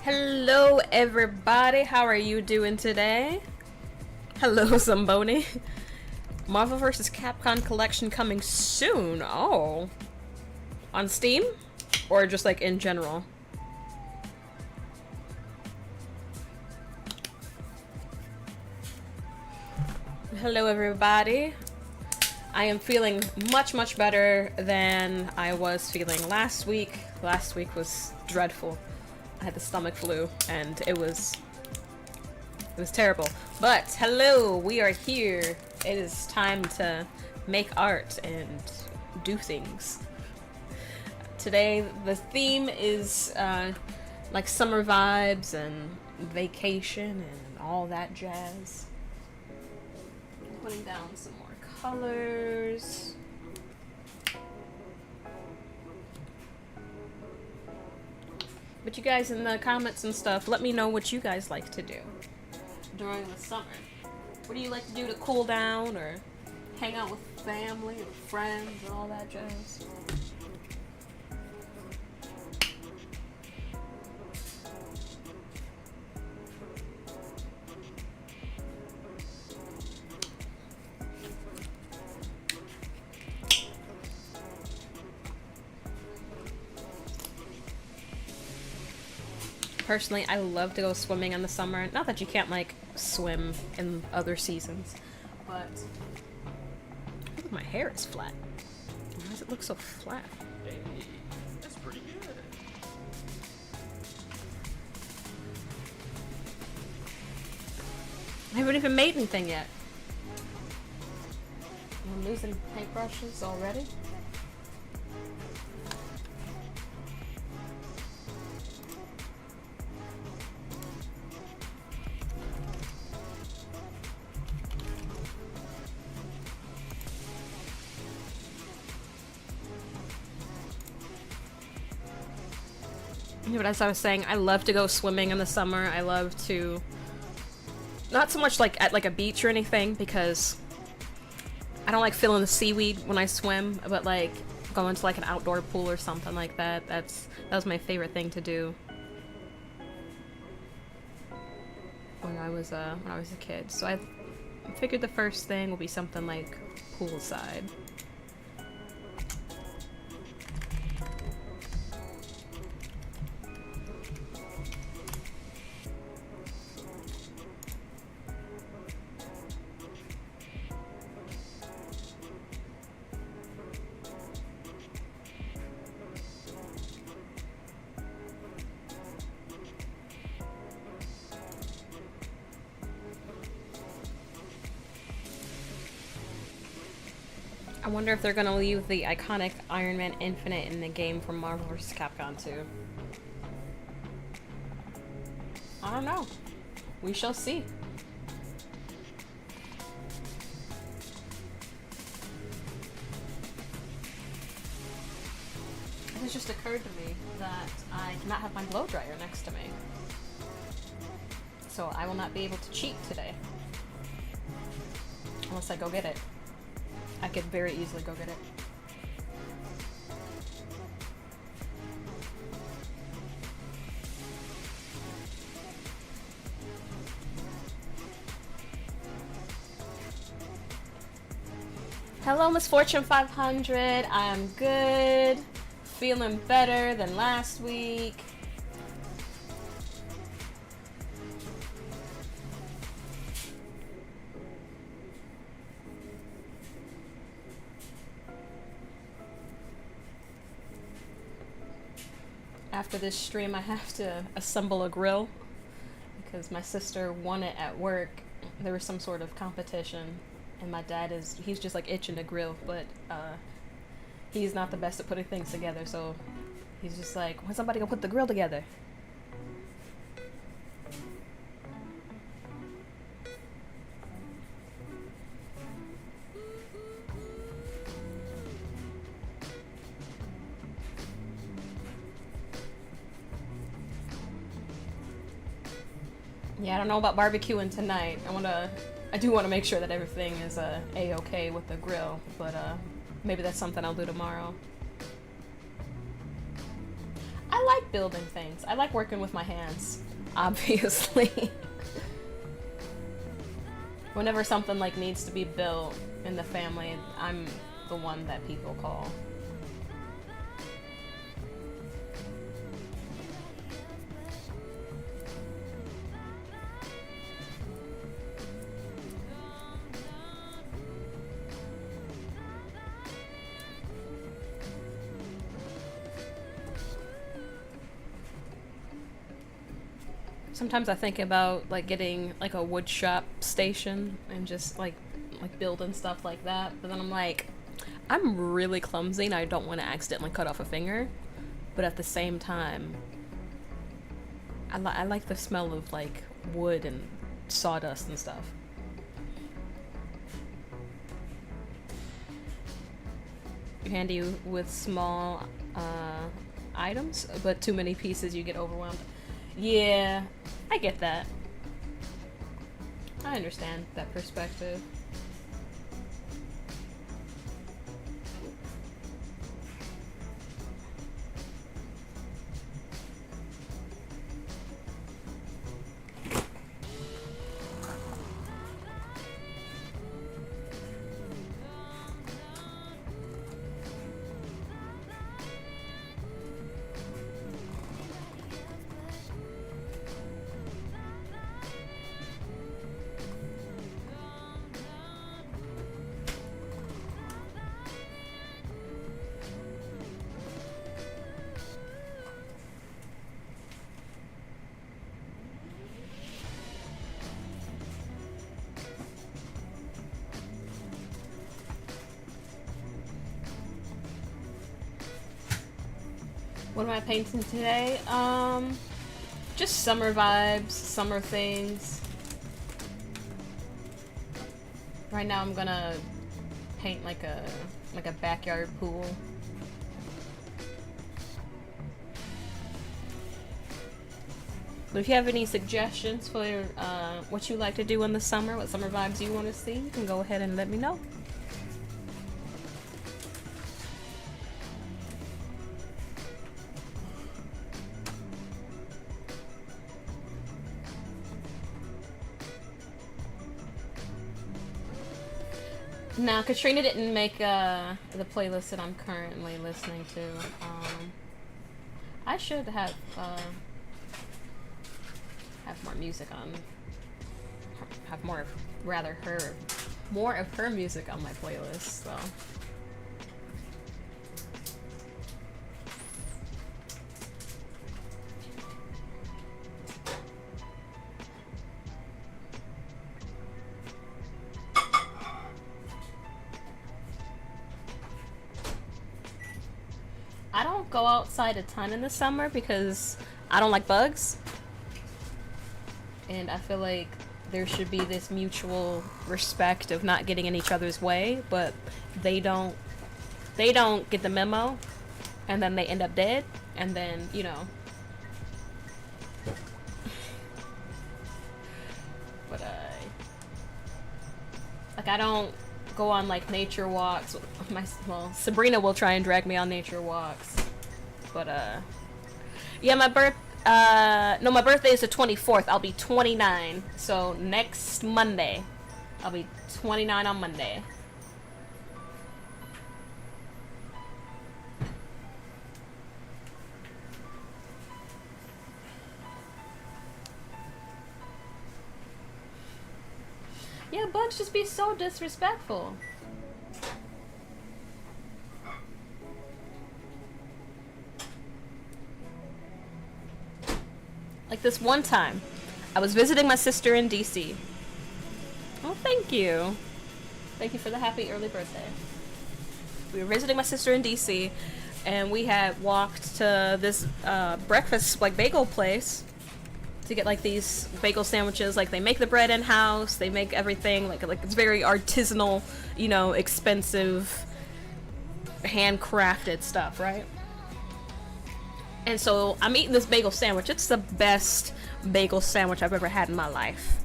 Hello everybody, how are you doing today? Hello Zamboni. Marvel vs. Capcom collection coming soon. Oh. On Steam? Or just like in general? Hello everybody. I am feeling much better than I was feeling last week. Last week was dreadful. I had the stomach flu and it was terrible. But hello, we are here. It is time to make art and do things. Today the theme is like summer vibes and vacation and all that jazz. Putting down some more colors. But you guys in the comments and stuff, let me know what you guys like to do during the summer. What do you like to do to cool down or hang out with family or friends and all that jazz? Personally, I love to go swimming in the summer. Not that you can't, like, swim in other seasons, but look, my hair is flat. Why does it look so flat? Hey, that's pretty good. I haven't even made anything yet. I'm losing paintbrushes already. But as I was saying, I love to go swimming in the summer. I love to, not so much like at like a beach or anything, because I don't like feeling the seaweed when I swim, but like going to like an outdoor pool or something like that. That was my favorite thing to do when I was a kid. So I figured the first thing will be something like poolside. I wonder if they're gonna leave the iconic Iron Man Infinite in the game from Marvel vs. Capcom 2. I don't know. We shall see. It has just occurred to me that I cannot have my blow dryer next to me. So I will not be able to cheat today. Unless I go get it. I could very easily go get it. Hello, Misfortune 500. I'm good. Feeling better than last week. After this stream, I have to assemble a grill because my sister won it at work. There was some sort of competition, and my dad he's just like itching to grill, but he's not the best at putting things together, so he's just like, when's somebody gonna put the grill together? Yeah, I don't know about barbecuing tonight. I do want to make sure that everything is a-okay with the grill, but maybe that's something I'll do tomorrow. I like building things. I like working with my hands, obviously. Whenever something like needs to be built in the family, I'm the one that people call. Sometimes I think about like getting like a wood shop station and just like building stuff like that, but then I'm like, I'm really clumsy and I don't want to accidentally cut off a finger, but at the same time I like the smell of like wood and sawdust and stuff. You're handy with small items, but too many pieces you get overwhelmed. Yeah, I get that. I understand that perspective. What am I painting today? Just summer vibes, summer things. Right now I'm gonna paint like a backyard pool. But if you have any suggestions for what you like to do in the summer, what summer vibes you want to see, you can go ahead and let me know. No, Katrina didn't make the playlist that I'm currently listening to. I should have more music on. Have more of her music on my playlist. So. I don't go outside a ton in the summer because I don't like bugs. And I feel like there should be this mutual respect of not getting in each other's way, but they don't get the memo, and then they end up dead, and then, you know. But I don't go on like nature walks. Sabrina will try and drag me on nature walks, but yeah, my birthday is the 24th. I'll be 29, so next Monday I'll be 29 on Monday. Yeah, bugs just be so disrespectful. Like this one time, I was visiting my sister in DC. Oh, thank you. Thank you for the happy early birthday. We were visiting my sister in DC, and we had walked to this breakfast, like, bagel place to get, like, these bagel sandwiches. Like, they make the bread in-house, they make everything, like it's very artisanal, you know, expensive, handcrafted stuff, right? And so I'm eating this bagel sandwich. It's the best bagel sandwich I've ever had in my life.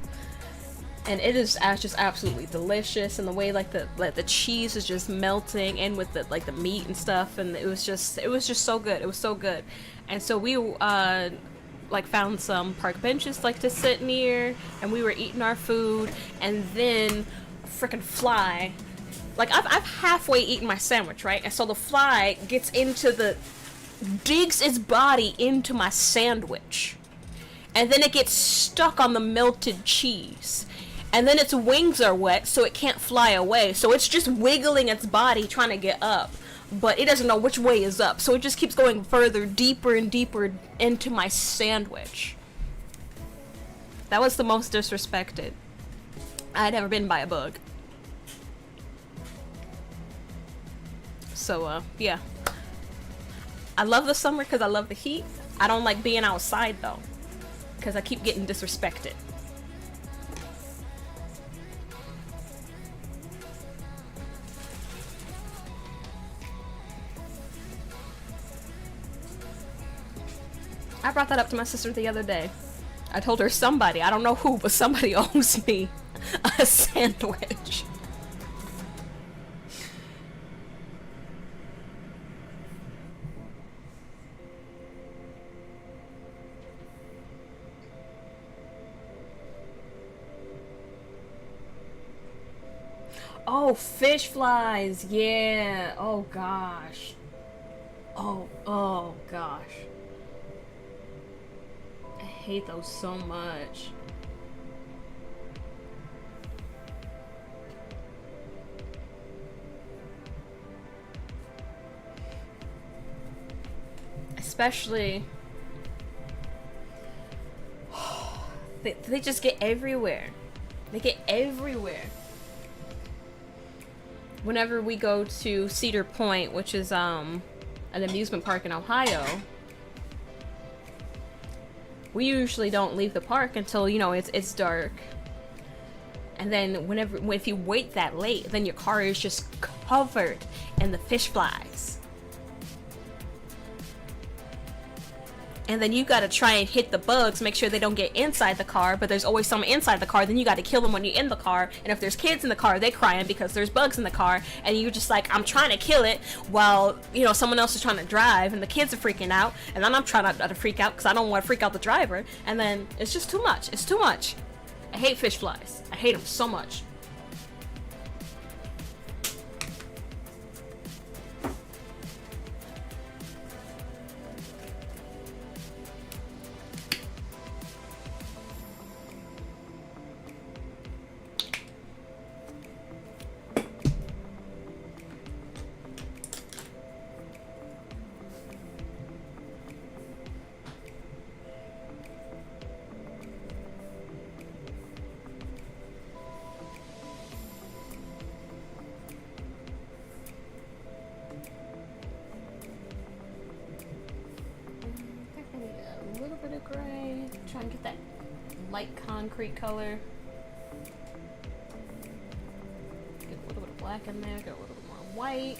and it is just absolutely delicious. And the way like the cheese is just melting in with the like the meat and stuff, and it was just so good. It was so good. And so we like found some park benches like to sit near, and we were eating our food, and then freaking fly, like I've halfway eaten my sandwich, right? And so the fly gets digs its body into my sandwich, and then it gets stuck on the melted cheese, and then its wings are wet so it can't fly away, so it's just wiggling its body trying to get up, but it doesn't know which way is up, so it just keeps going further, deeper and deeper into my sandwich. That was the most disrespected I'd ever been by a bug. So yeah, I love the summer because I love the heat. I don't like being outside though, because I keep getting disrespected. I brought that up to my sister the other day. I told her somebody, I don't know who, but somebody owes me a sandwich. Oh, fish flies, yeah. Oh gosh. Oh gosh. I hate those so much. Especially they just get everywhere. They get everywhere. Whenever we go to Cedar Point, which is an amusement park in Ohio, we usually don't leave the park until, you know, it's dark. And then if you wait that late, then your car is just covered in the fish flies. And then you gotta try and hit the bugs, make sure they don't get inside the car, but there's always some inside the car, then you gotta kill them when you're in the car. And if there's kids in the car, they're crying because there's bugs in the car, and you're just like, I'm trying to kill it while, you know, someone else is trying to drive, and the kids are freaking out, and then I'm trying not to freak out because I don't want to freak out the driver, and then it's just too much. It's too much. I hate fish flies. I hate them so much. Try and get that light concrete color. Get a little bit of black in there, get a little bit more white.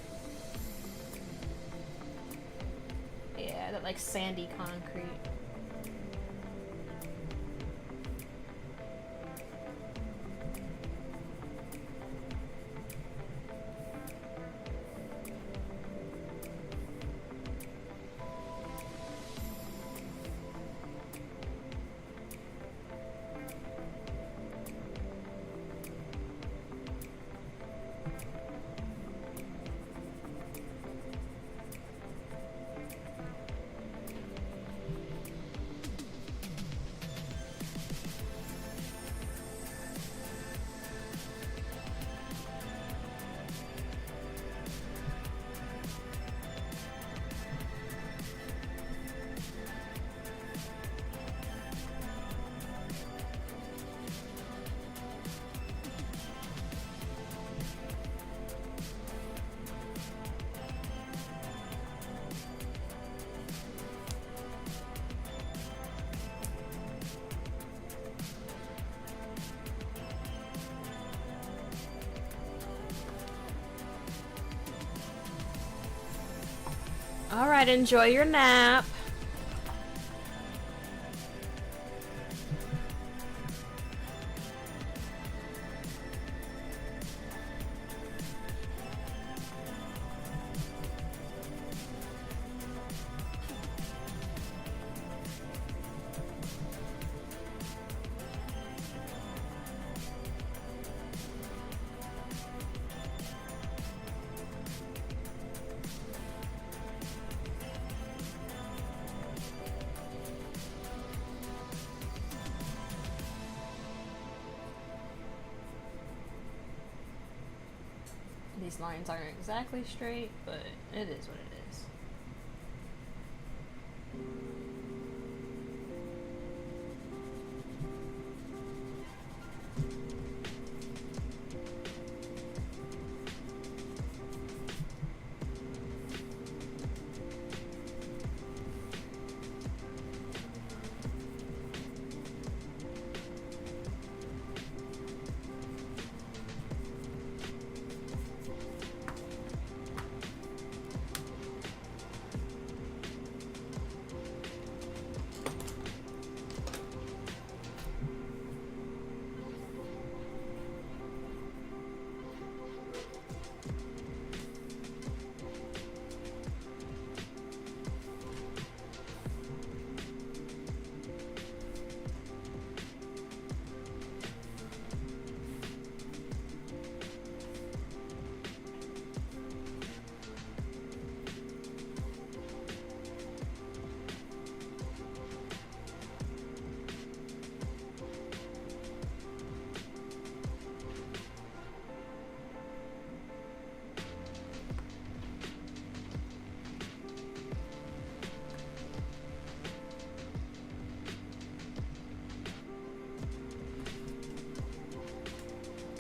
Yeah, that like sandy concrete. All right, enjoy your nap. These lines aren't exactly straight, but it is what it is.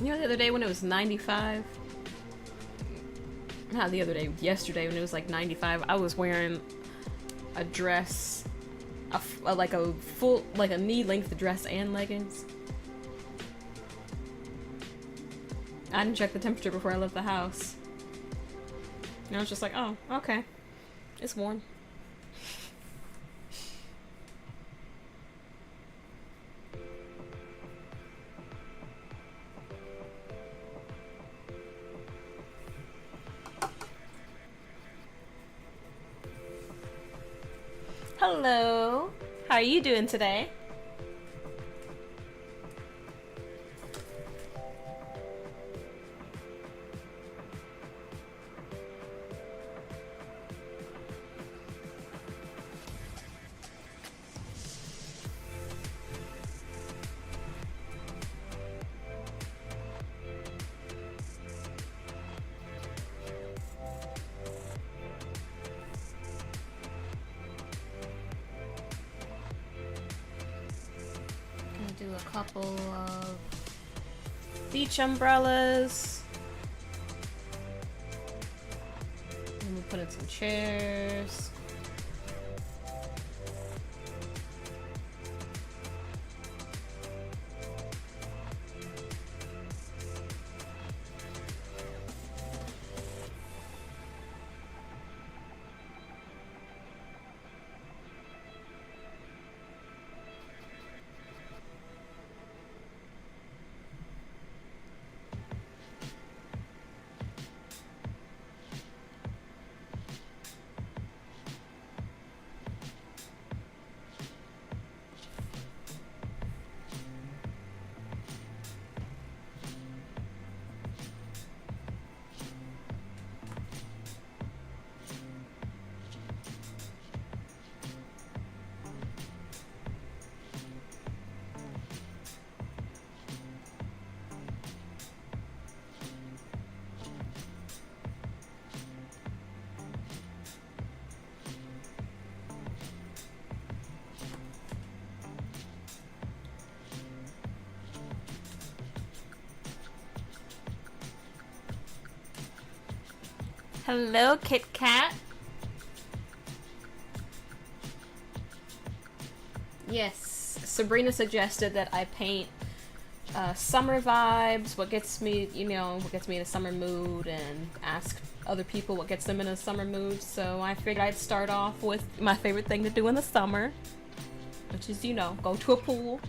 You know the other day when it was 95? Not the other day, yesterday when it was like 95, I was wearing a dress, like a full, like a knee-length dress and leggings. I didn't check the temperature before I left the house. And I was just like, oh, okay. It's warm. Hello. How are you doing today? Do a couple of beach umbrellas. And we'll put in some chairs. Hello, Kit Kat. Yes, Sabrina suggested that I paint summer vibes, what gets me, what gets me in a summer mood, and ask other people what gets them in a summer mood. So I figured I'd start off with my favorite thing to do in the summer, which is, go to a pool.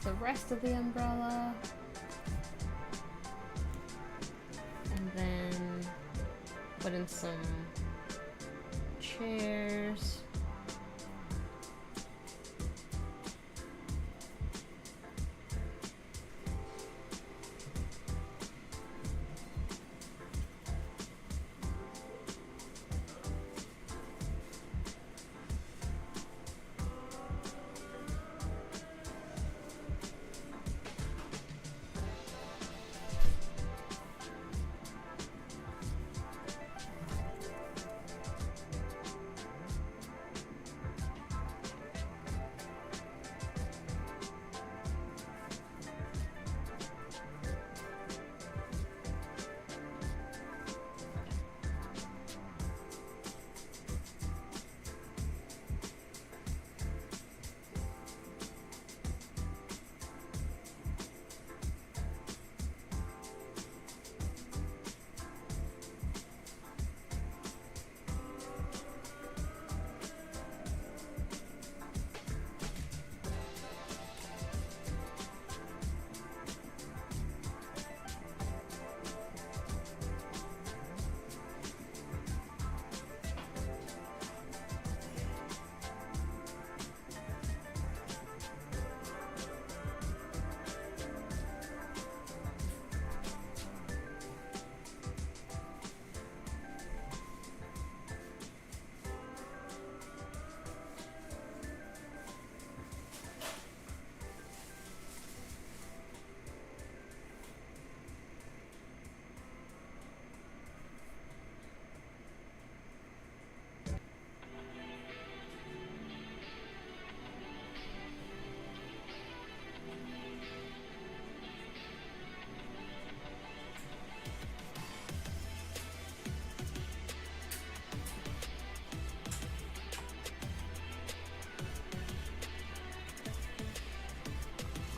the rest of the umbrella. And then put in some chairs.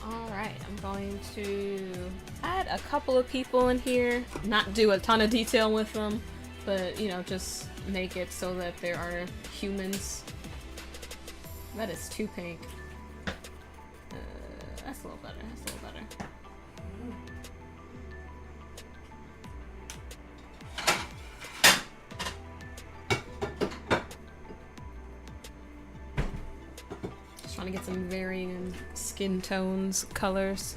Alright, I'm going to add a couple of people in here, not do a ton of detail with them, but, you know, just make it so that there are humans. That is too pink. That's a little better, that's a little better. Trying to get some varying skin tones, colors.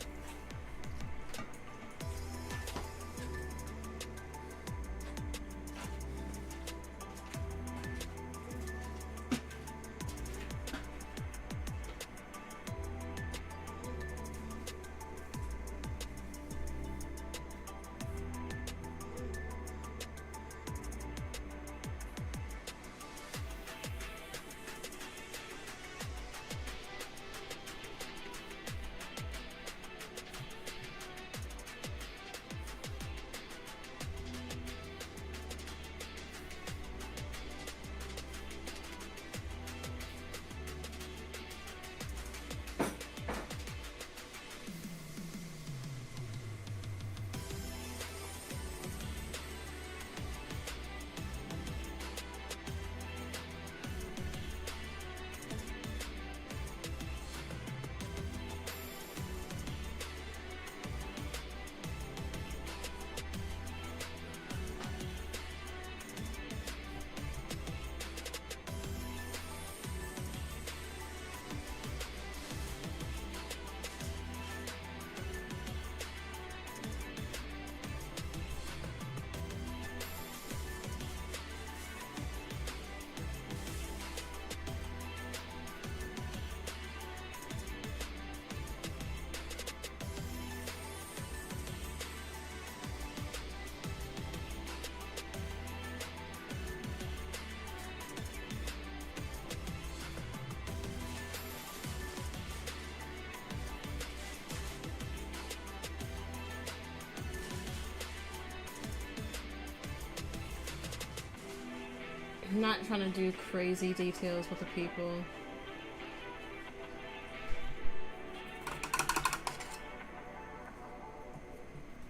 I'm not trying to do crazy details with the people.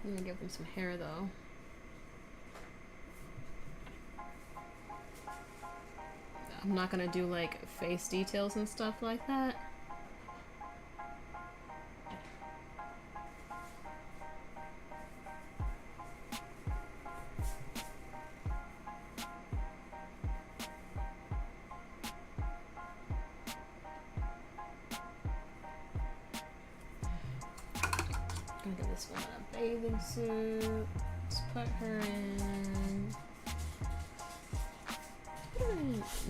I'm gonna give them some hair though. I'm not gonna do like face details and stuff like that. this one in a bathing suit. Let's put her in.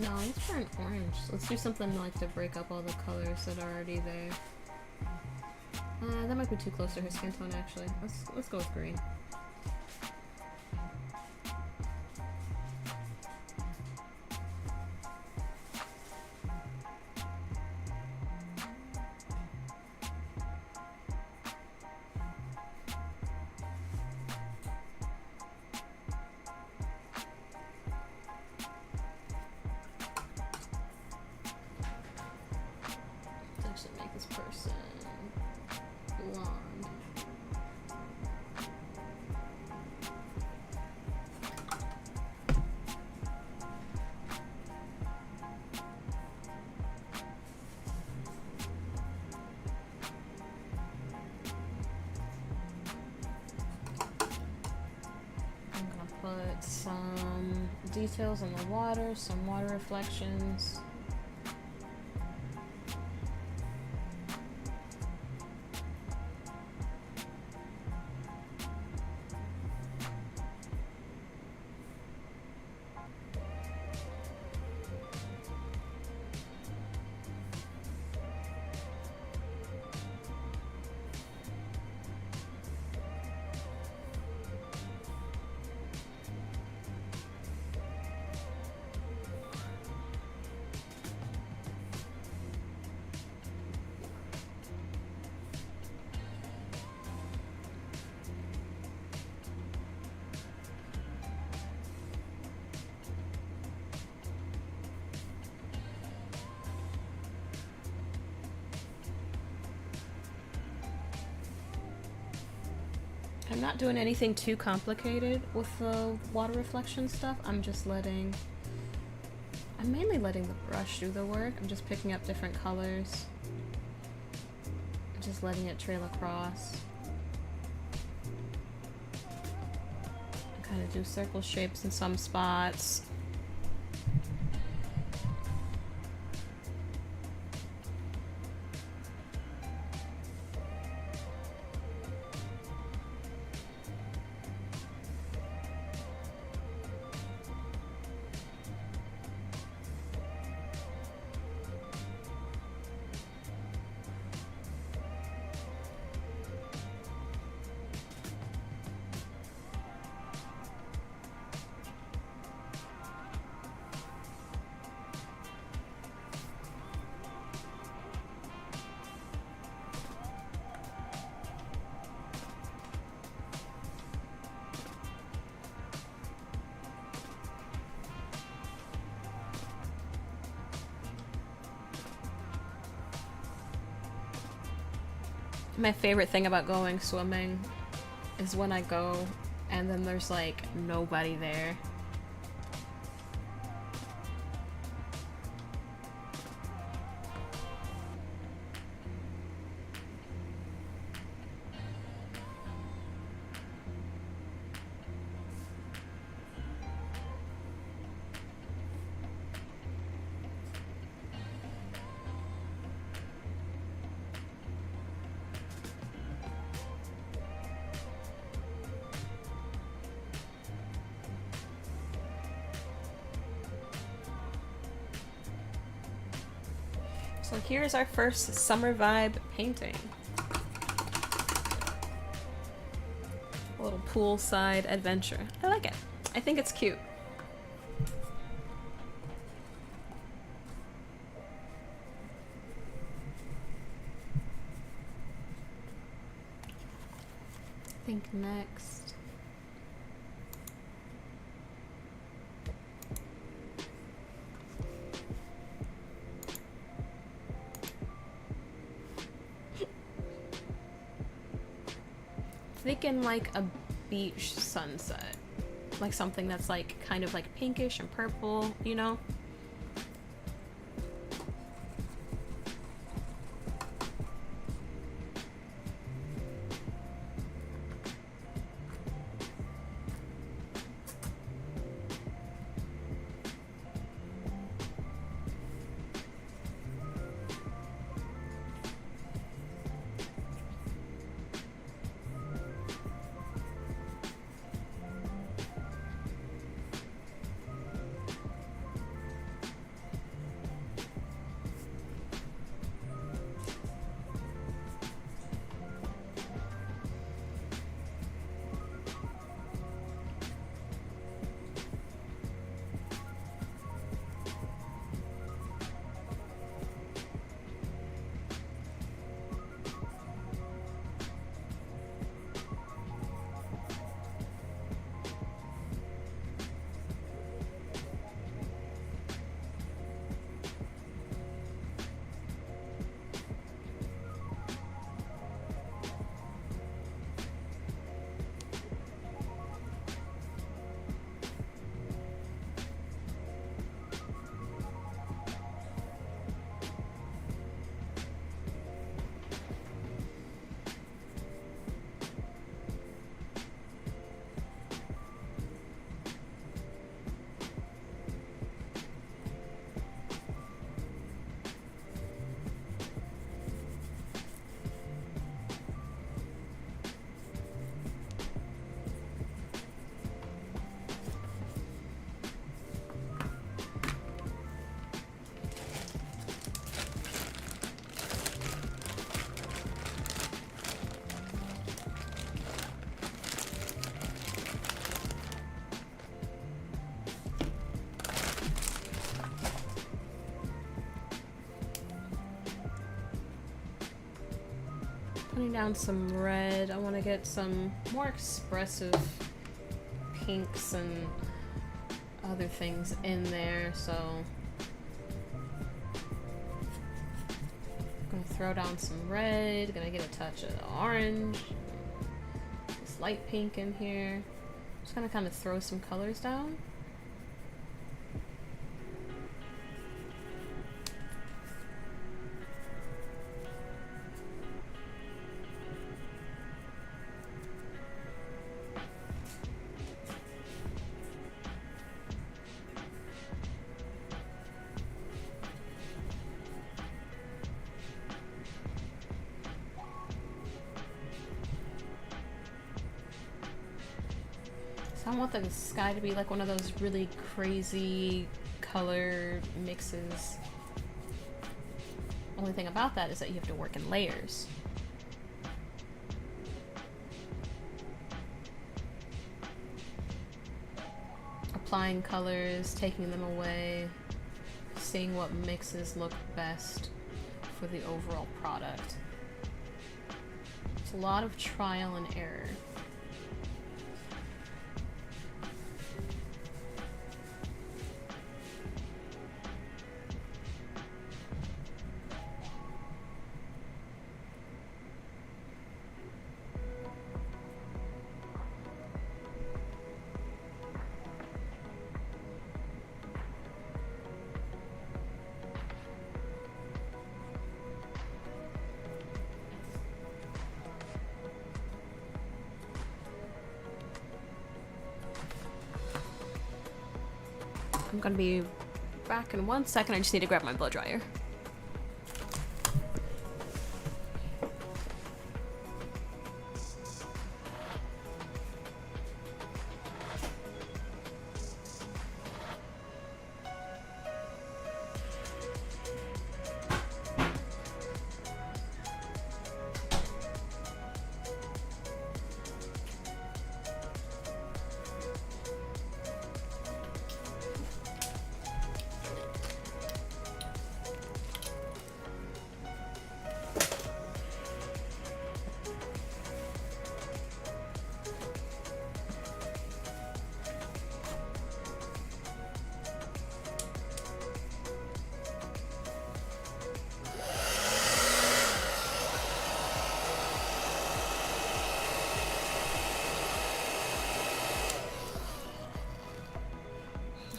No, let's put her in orange. Let's do something like to break up all the colors that are already there. That might be too close to her skin tone actually. Let's go with green. Some details on the water, some water reflections. I'm not doing anything too complicated with the water reflection stuff. I'm mainly letting the brush do the work. I'm just picking up different colors. Just letting it trail across. Kind of do circle shapes in some spots. My favorite thing about going swimming is when I go and then there's like nobody there. So here's our first summer vibe painting. A little poolside adventure. I like it. I think it's cute. I think next. Thinking like a beach sunset, like something that's like kind of like pinkish and purple, you know? Putting down some red. I want to get some more expressive pinks and other things in there, so I'm gonna throw down some red, gonna get a touch of orange, this light pink in here. Just gonna kind of throw some colors down. I want the sky to be like one of those really crazy color mixes. Only thing about that is that you have to work in layers. Applying colors, taking them away, seeing what mixes look best for the overall product. It's a lot of trial and error. I'm gonna be back in 1 second. I just need to grab my blow dryer.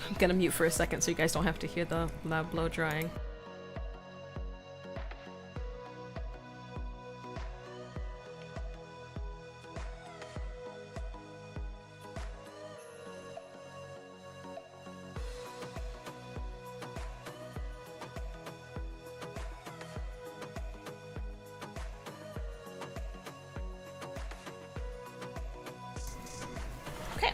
I'm gonna mute for a second so you guys don't have to hear the loud blow drying. Okay.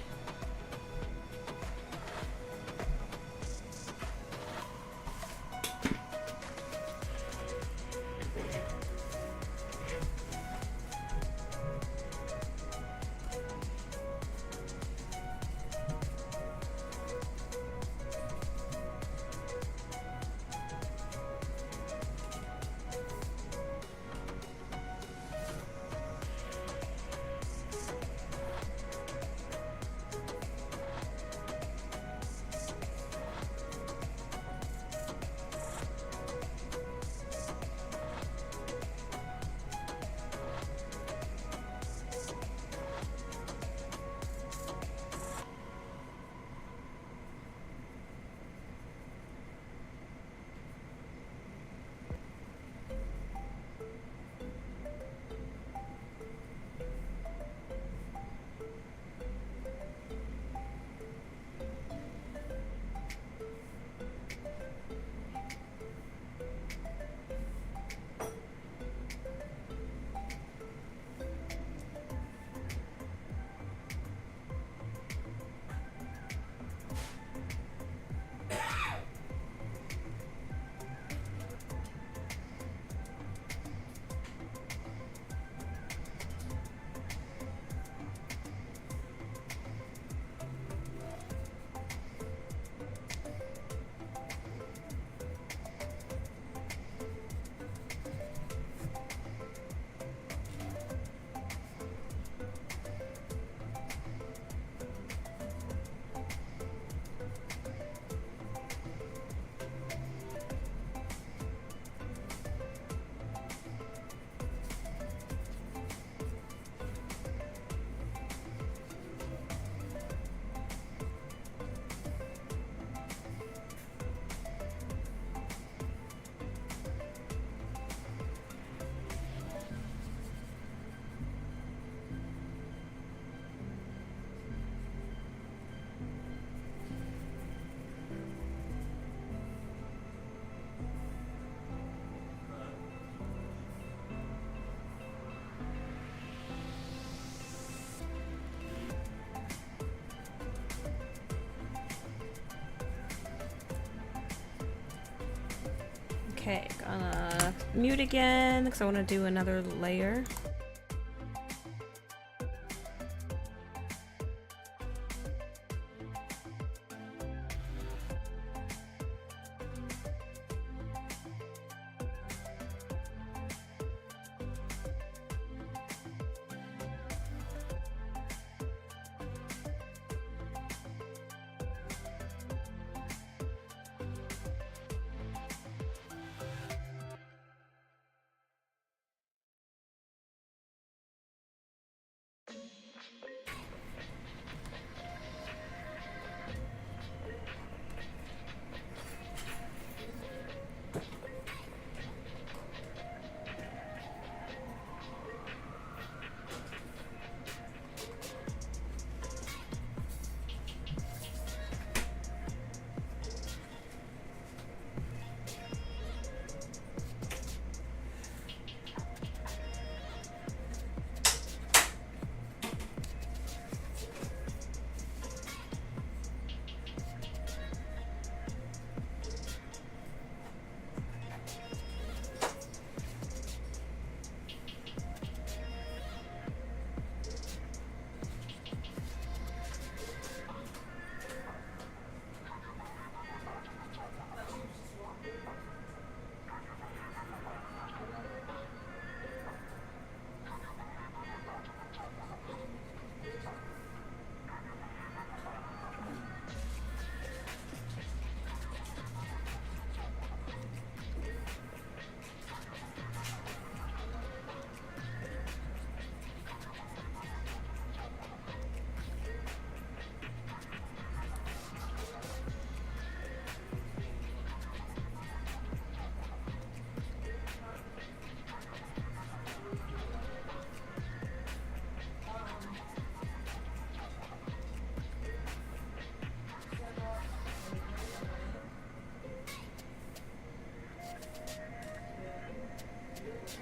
Okay, gonna mute again because I want to do another layer.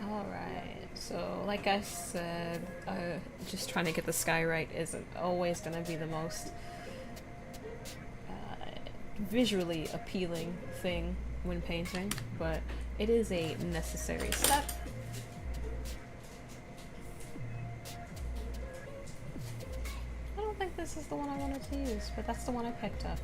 Alright, so like I said, just trying to get the sky right isn't always going to be the most visually appealing thing when painting, but it is a necessary step. I don't think this is the one I wanted to use, but that's the one I picked up.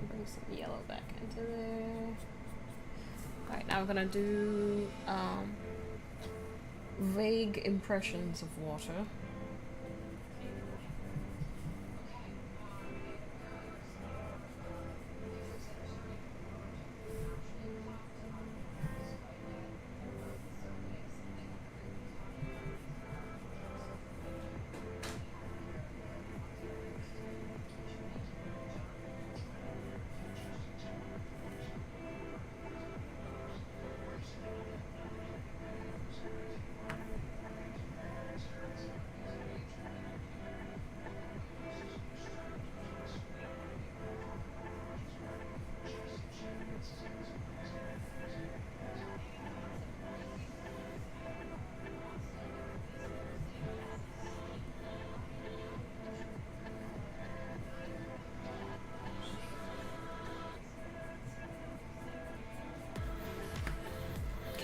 Bring some yellow back into there. Alright, now we're gonna do vague impressions of water.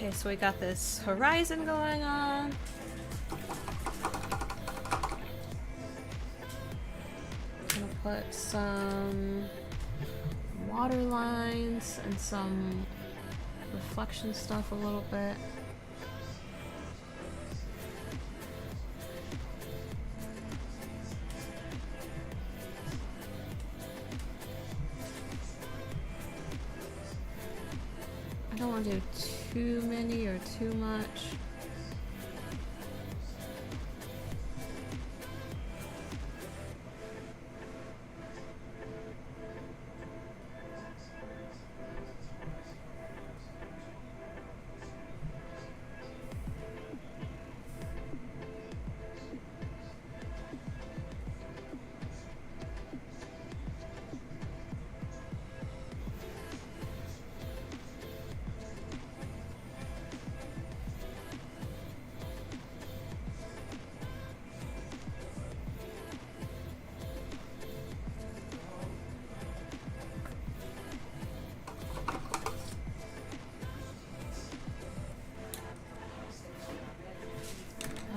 Okay, so we got this horizon going on. I'm gonna put some water lines and some reflection stuff a little bit. I don't want to do too many or too much.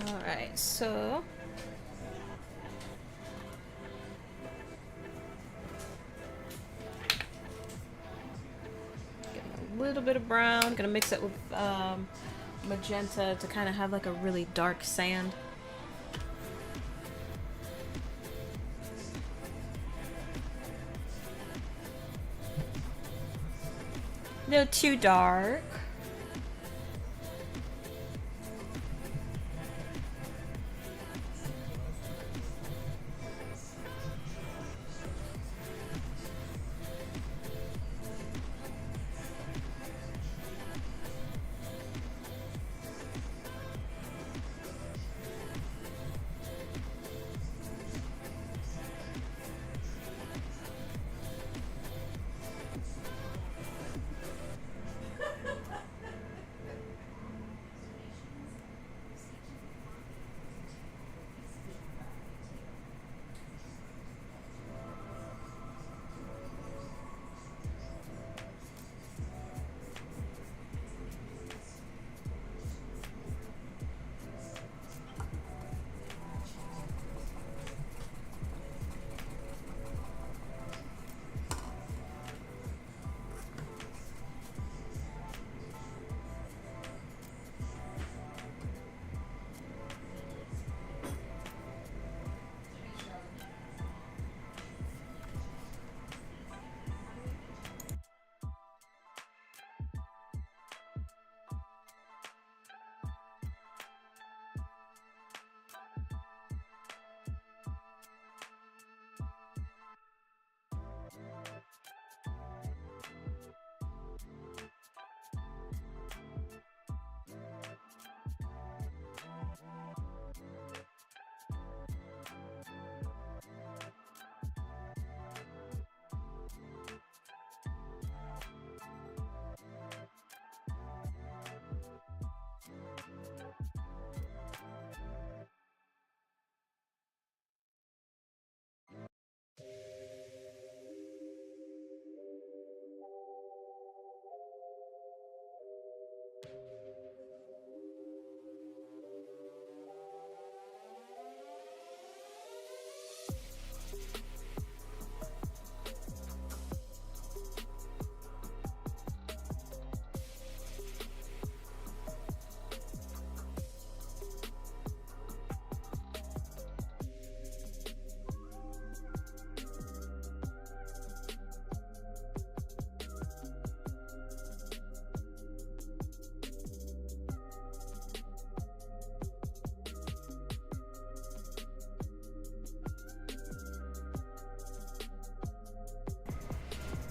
Alright, so getting a little bit of brown, gonna mix it with magenta to kind of have like a really dark sand. No, too dark.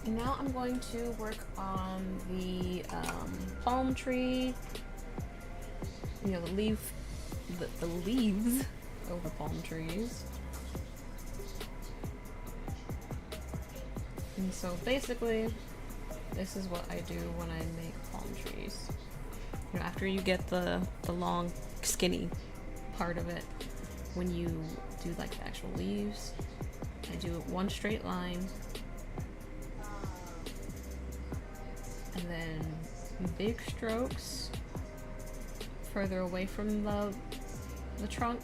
And now I'm going to work on the palm tree, you know, the leaves of the palm trees. And so basically, this is what I do when I make palm trees. You know, after you get the long, skinny part of it, when you do like the actual leaves, I do one straight line, and then big strokes further away from the trunk,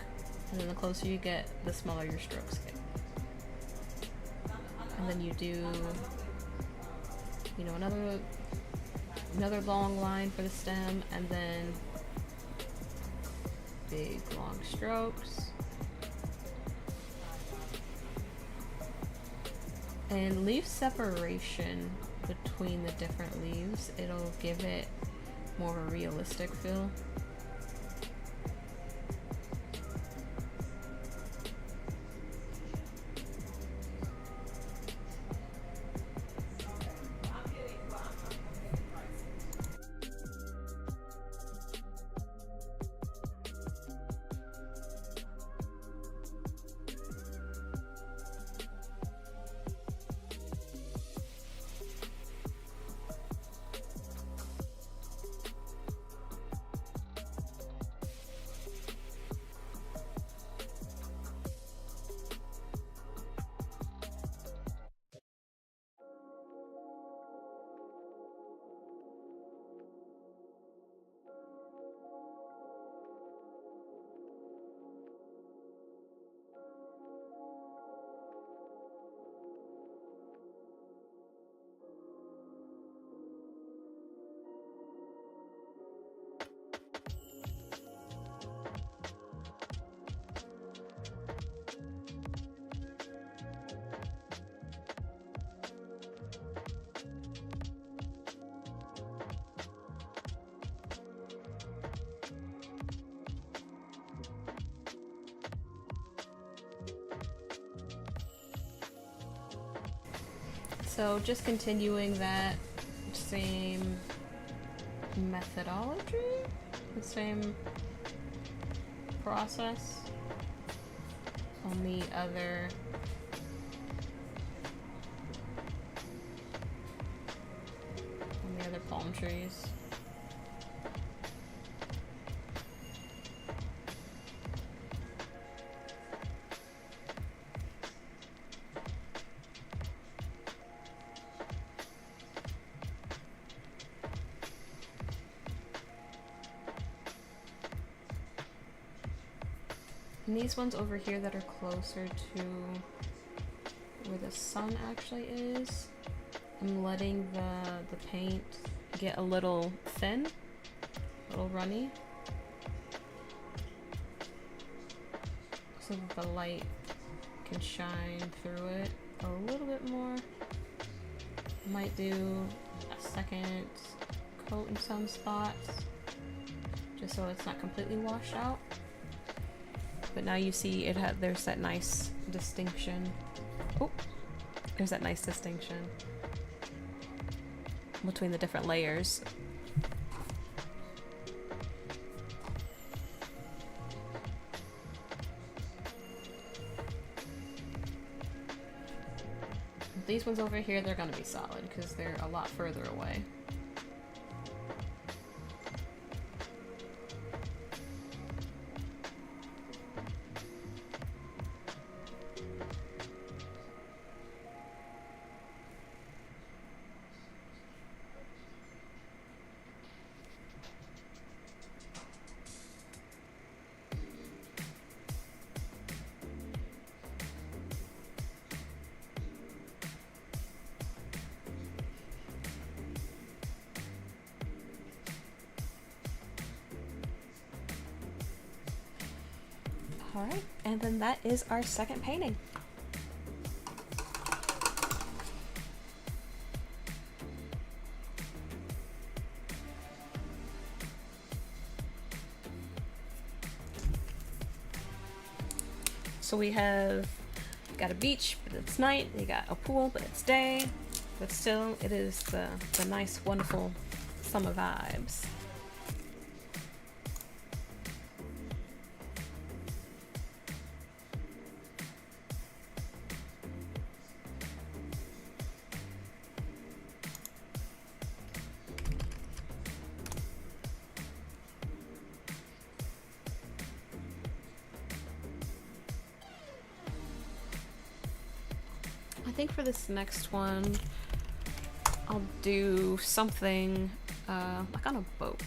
and then the closer you get, the smaller your strokes get. And then you do, you know, another long line for the stem, and then big long strokes. And leave separation between the different leaves. It'll give it more of a realistic feel. So just continuing that same methodology, the same process on the other palm trees. And these ones over here that are closer to where the sun actually is, I'm letting the paint get a little thin, a little runny, so that the light can shine through it a little bit more. Might do a second coat in some spots, just so it's not completely washed out. But now you see there's that nice distinction. Oh, there's that nice distinction between the different layers. These ones over here, they're gonna be solid because they're a lot further away. Alright, and then that is our second painting. So we have got a beach, but it's night. We got a pool, but it's day. But still, it is the nice, wonderful summer vibes. I think for this next one, I'll do something like on a boat.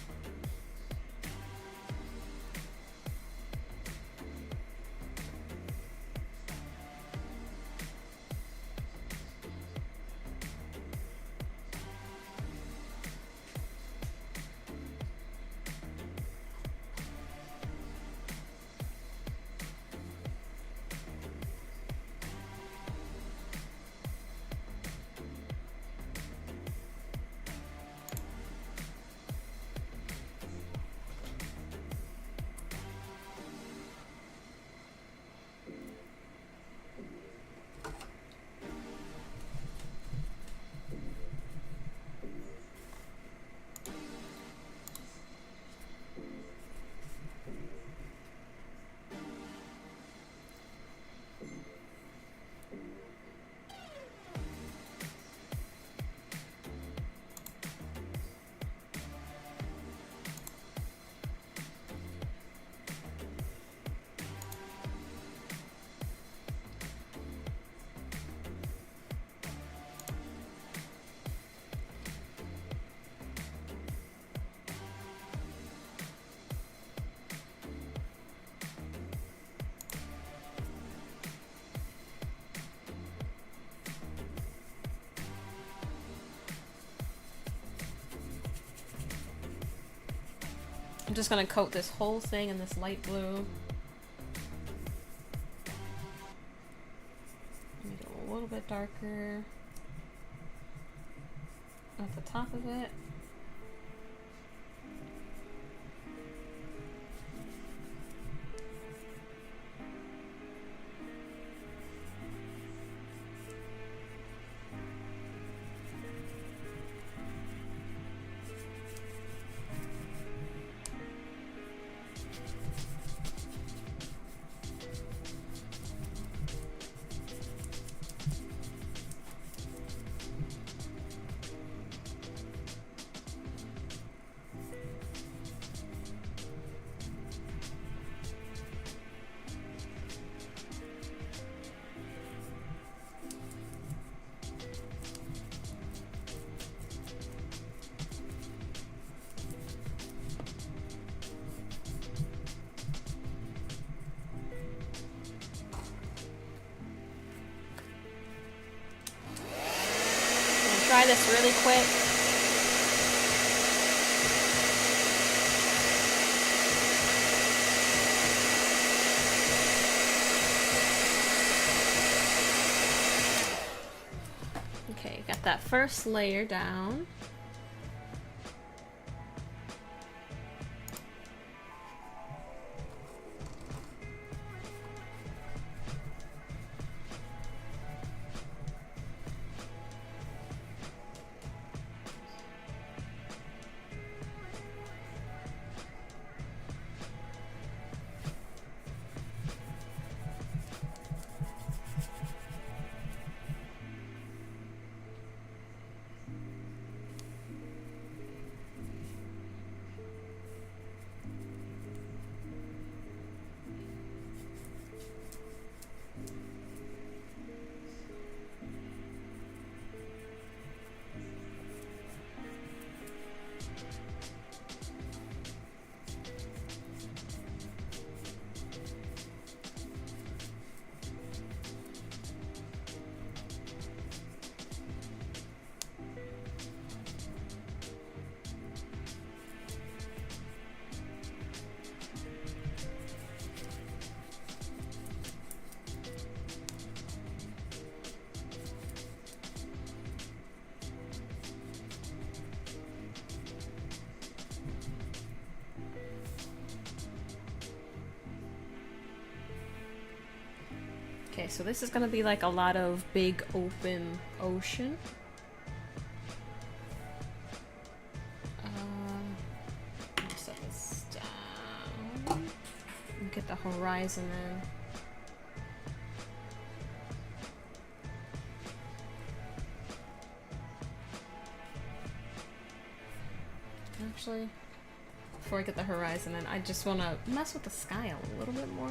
just gonna coat this whole thing in this light blue. Make it a little bit darker at the top of it. Try this really quick. Okay, got that first layer down. Okay, so this is gonna be like a lot of big open ocean. Set this down. And get the horizon in. Actually, before I get the horizon in, I just want to mess with the sky a little bit more.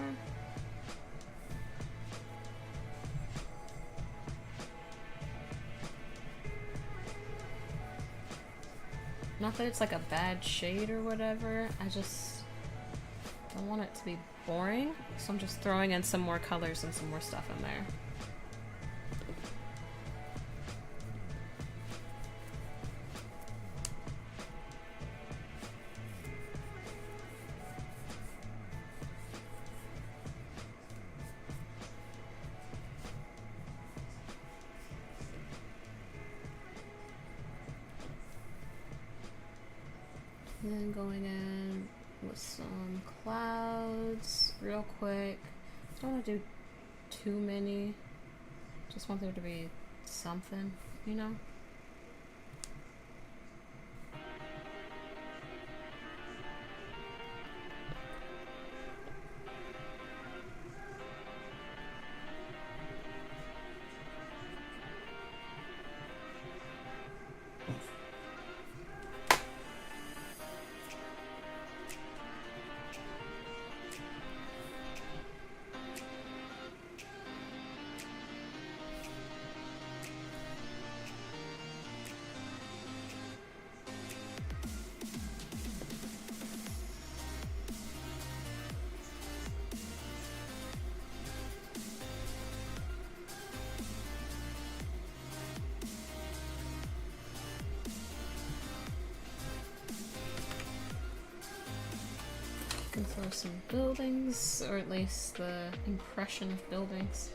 Not that it's like a bad shade or whatever, I just don't want it to be boring, so I'm just throwing in some more colors and some more stuff in there. And then going in with some clouds real quick. Don't want to do too many. Just want there to be something, you know? looking for some buildings, or at least the impression of buildings.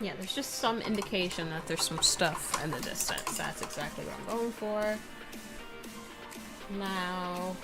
Yeah, there's just some indication that there's some stuff in the distance. That's exactly what I'm going for. Now...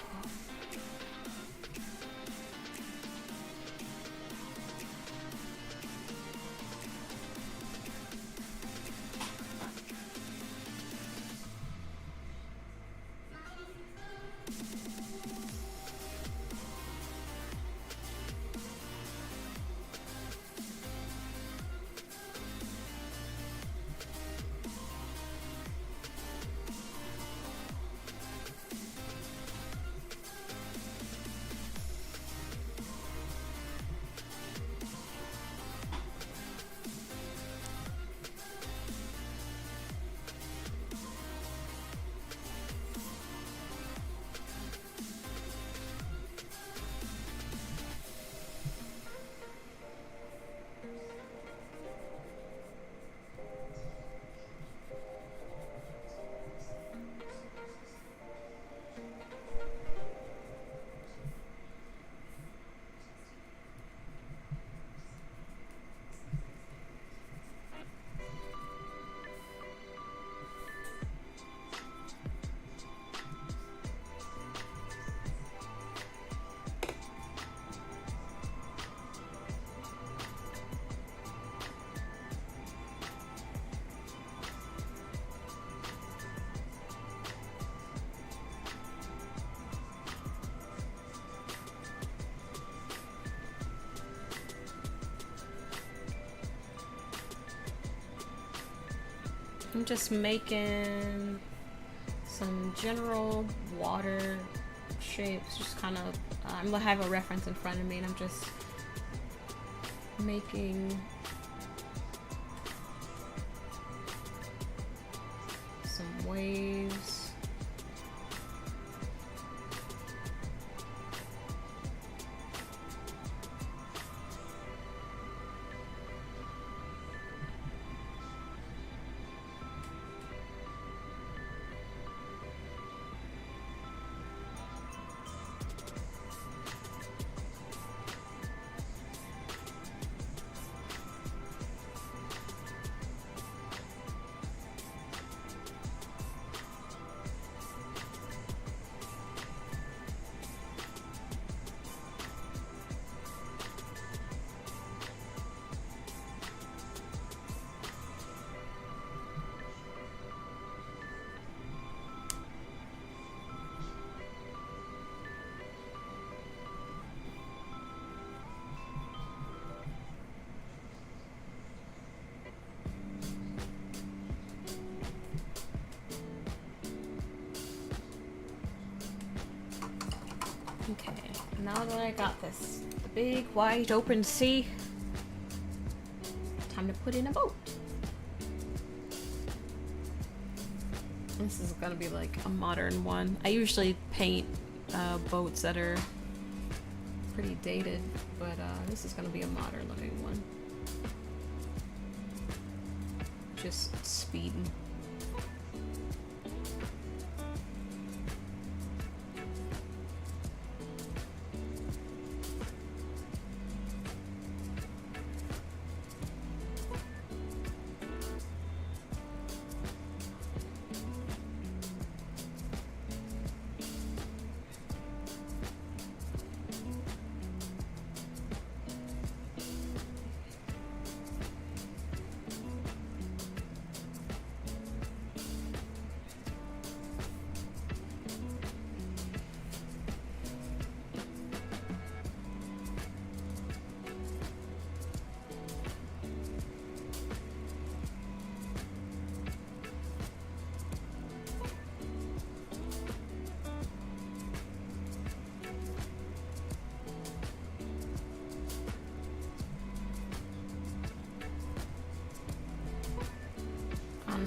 I'm just making some general water shapes, just kind of, I'm gonna have a reference in front of me, and I'm just making some waves. Okay, now that I got this, the big wide open sea, time to put in a boat. This is gonna be like a modern one. I usually paint boats that are pretty dated, but this is gonna be a modern looking one. Just speeding.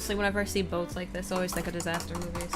Honestly, whenever I see boats like this, I always think of disaster movies.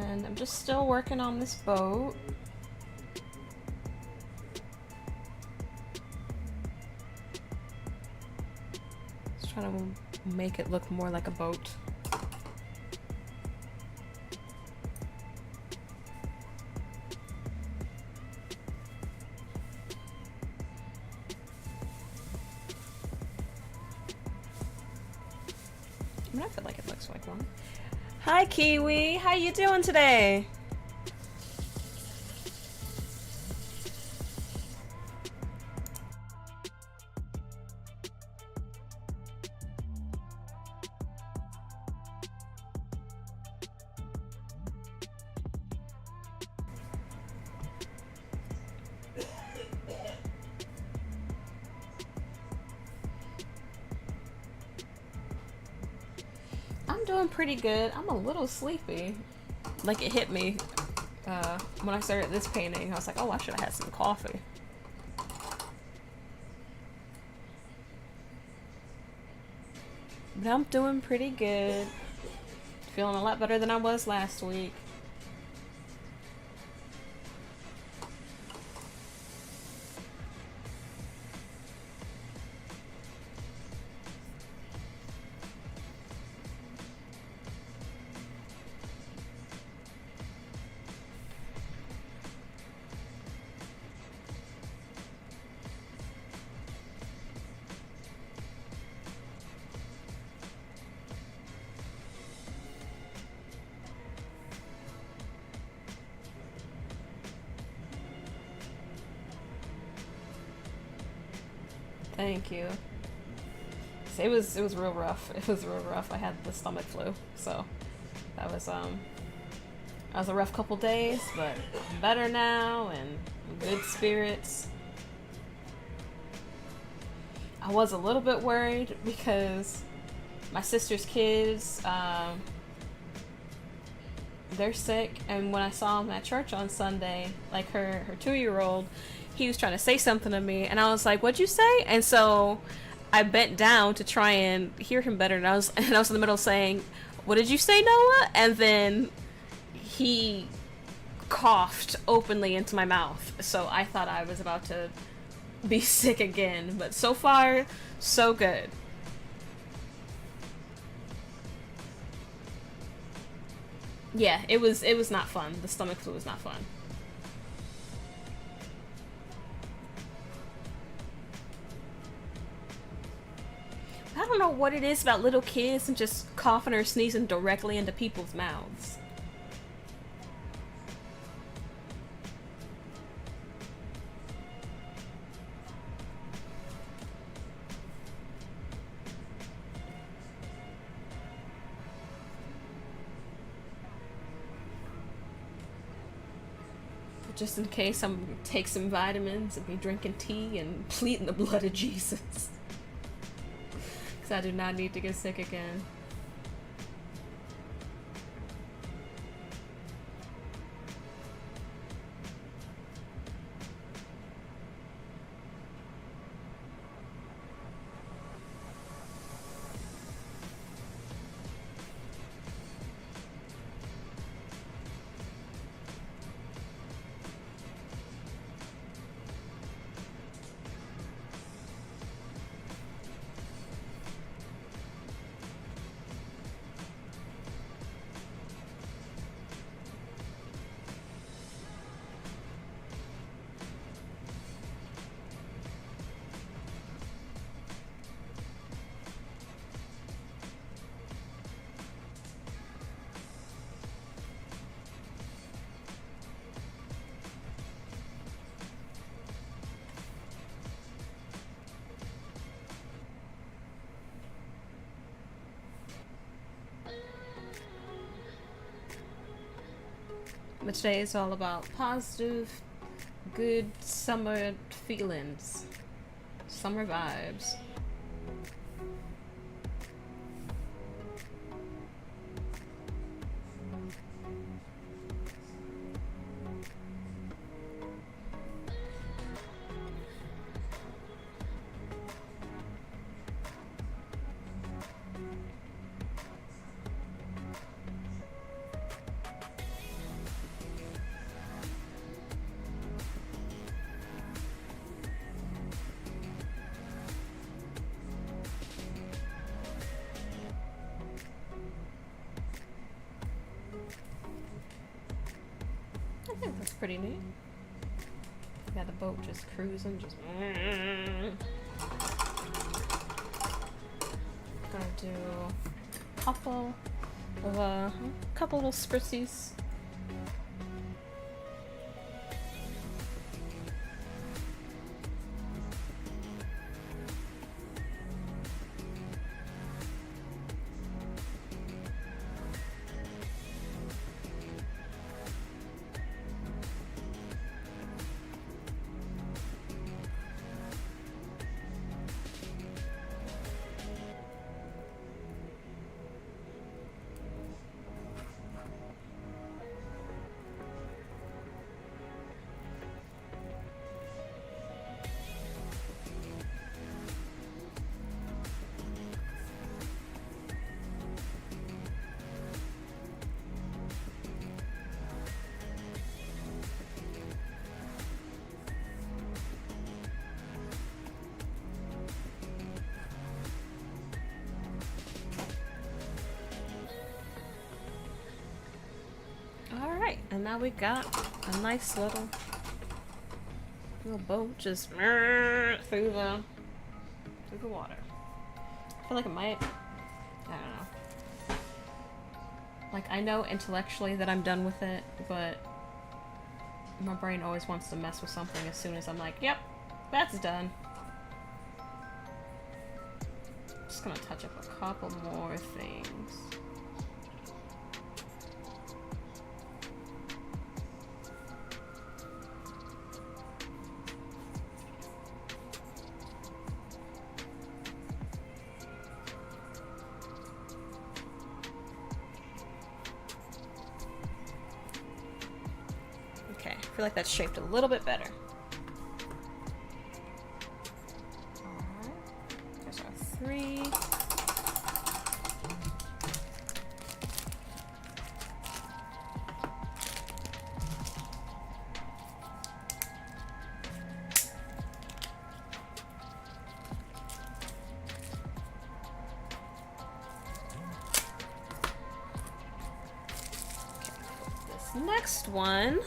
And I'm just still working on this boat. Just trying to make it look more like a boat. I mean, I feel like it looks like one. Hi, Kiwi. How you doing today? I'm doing pretty good. I'm a little sleepy. Like, it hit me when I started this painting. I was like, oh, I should have had some coffee. But I'm doing pretty good. Feeling a lot better than I was last week. Thank you. It was real rough. It was real rough. I had the stomach flu, so that was a rough couple days, but I'm better now and good spirits. I was a little bit worried because my sister's kids, they're sick, and when I saw them at church on Sunday, like her 2-year-old, he was trying to say something to me, and I was like, "What'd you say?" And so I bent down to try and hear him better, and I was in the middle of saying, "What did you say, Noah?" And then he coughed openly into my mouth, so I thought I was about to be sick again. But so far, so good. Yeah, it was not fun. The stomach flu was not fun. I don't know what it is about little kids and just coughing or sneezing directly into people's mouths. But just in case, I'm gonna take some vitamins and be drinking tea and pleading the blood of Jesus. I do not need to get sick again. But today is all about positive, good summer feelings, summer vibes. That's pretty neat. Got the boat just cruising, just. Gonna do a couple little spritzies. And now we got a nice little boat just through the water. I feel like it might, I don't know. Like, I know intellectually that I'm done with it, but my brain always wants to mess with something as soon as I'm like, yep, that's done. Just gonna touch up a couple more things. I feel like that's shaped a little bit better. Alright, there's our 3. Okay, this next one.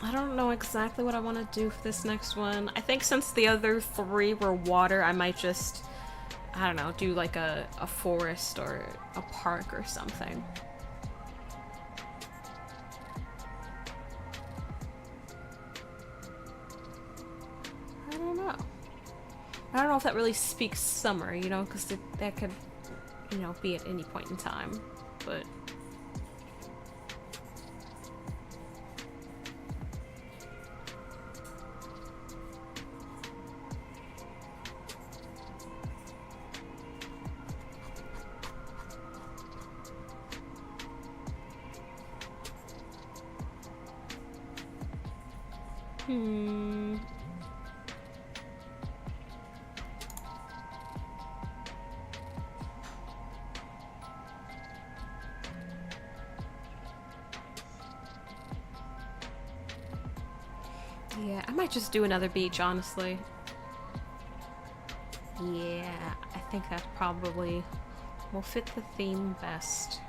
I don't know exactly what I want to do for this next one. I think since the other 3 were water, I might just, I don't know, do like a forest or a park or something. I don't know. I don't know if that really speaks summer, you know, because that could, you know, be at any point in time, but... Yeah, I might just do another beach, honestly. Yeah, I think that probably will fit the theme best.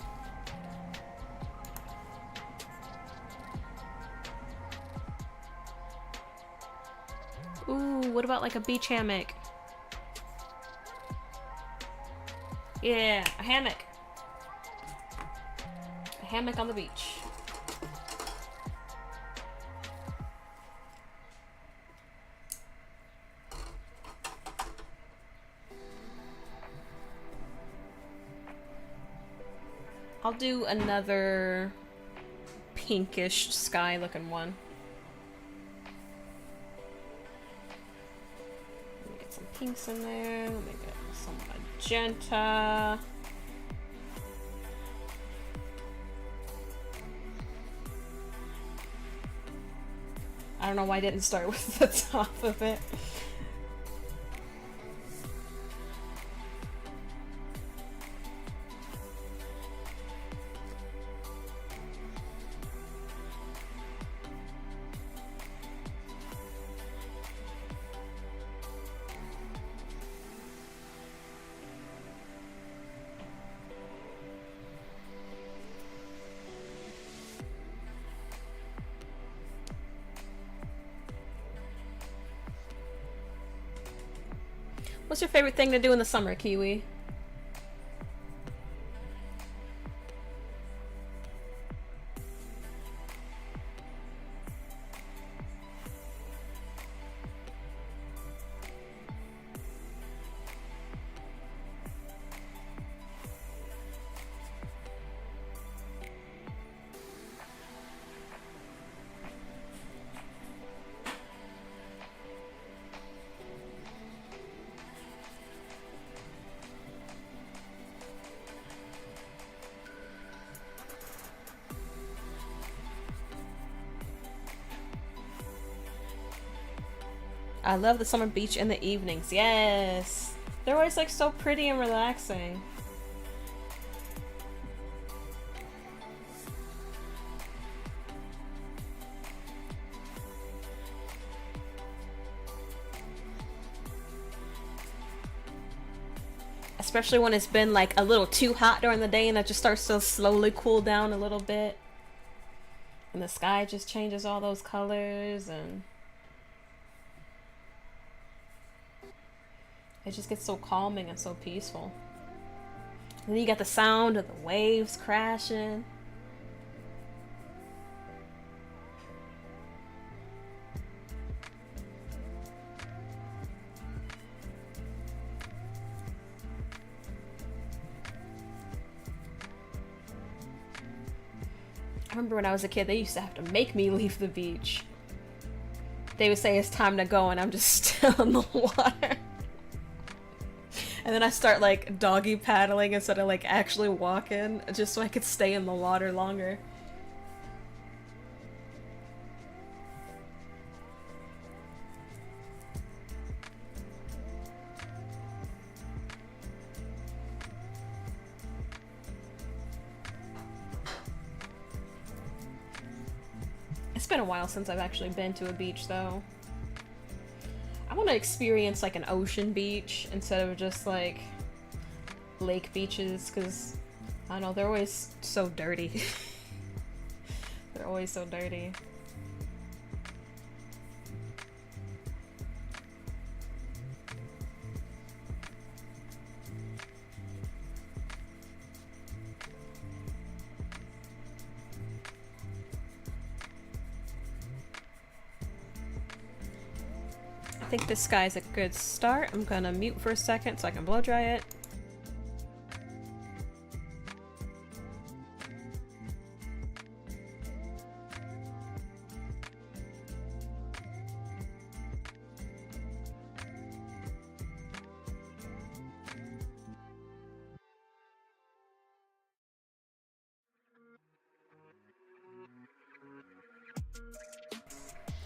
Ooh, what about like a beach hammock? Yeah, a hammock. A hammock on the beach. I'll do another pinkish sky looking one. Let me get some pinks in there. Let me get some magenta. I don't know why I didn't start with the top of it. What's your favorite thing to do in the summer, Kiwi? I love the summer beach in the evenings. Yes! They're always like so pretty and relaxing. Especially when it's been like a little too hot during the day and it just starts to slowly cool down a little bit. And the sky just changes all those colors and it just gets so calming and so peaceful. And then you got the sound of the waves crashing. I remember when I was a kid, they used to have to make me leave the beach. They would say it's time to go and I'm just still in the water. And then I start like doggy paddling instead of like actually walking, just so I could stay in the water longer. It's been a while since I've actually been to a beach though. I want to experience like an ocean beach instead of just like lake beaches, because I don't know, they're always so dirty. They're always so dirty. I think this sky's a good start. I'm gonna mute for a second so I can blow dry it.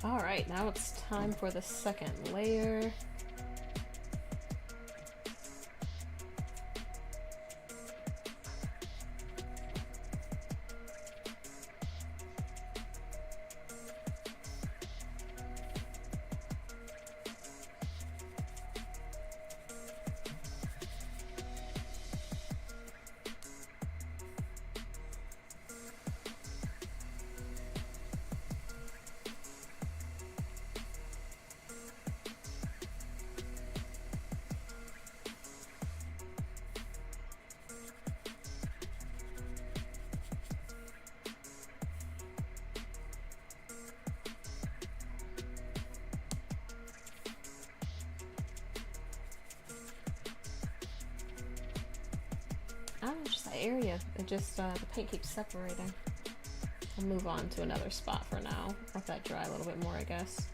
Alright, now it's time for the second layer. I don't know, just the area. It just, the paint keeps separating. I'll move on to another spot for now. Let that dry a little bit more, I guess.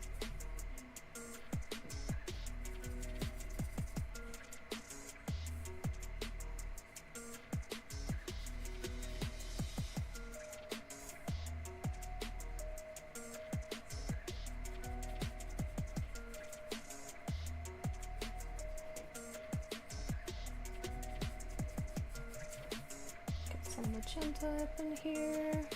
Magenta up in here.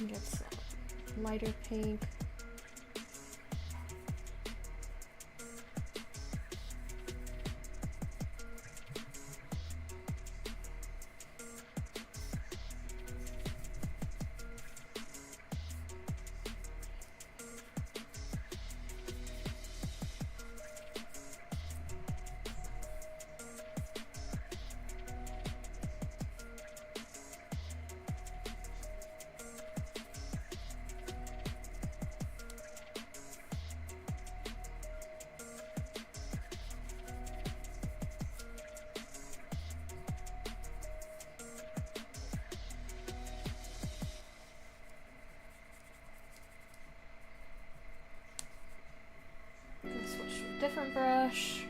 Get some lighter pink. Switch to a different brush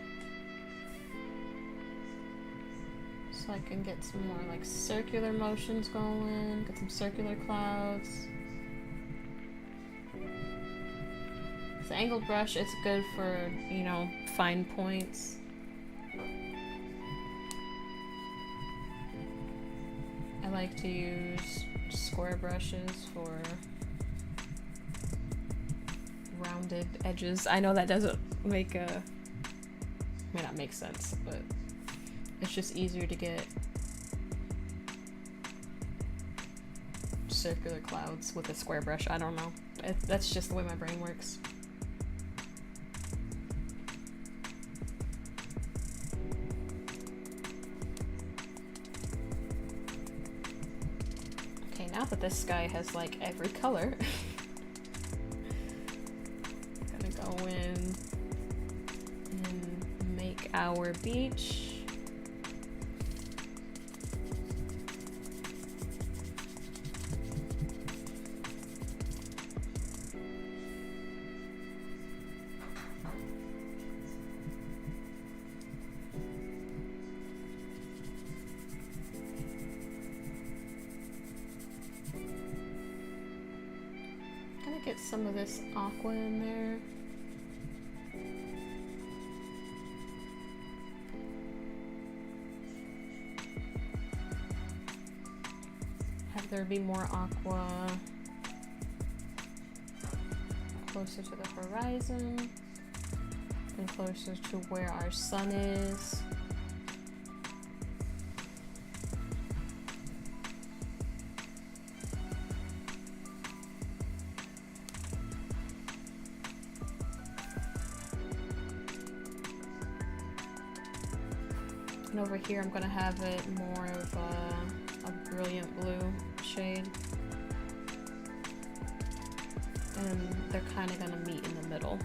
so I can get some more like circular motions going, get some circular clouds. It's an angled brush, it's good for, you know, fine points. I like to use square brushes for rounded edges. I know that doesn't make may not make sense, but it's just easier to get circular clouds with a square brush. I don't know. That's just the way my brain works. Okay, now that this sky has like every color, go in and make our beach. Gonna get some of this aqua in there. There be more aqua closer to the horizon and closer to where our sun is. And over here I'm gonna have it more of a brilliant blue shade, and they're kind of gonna meet in the middle.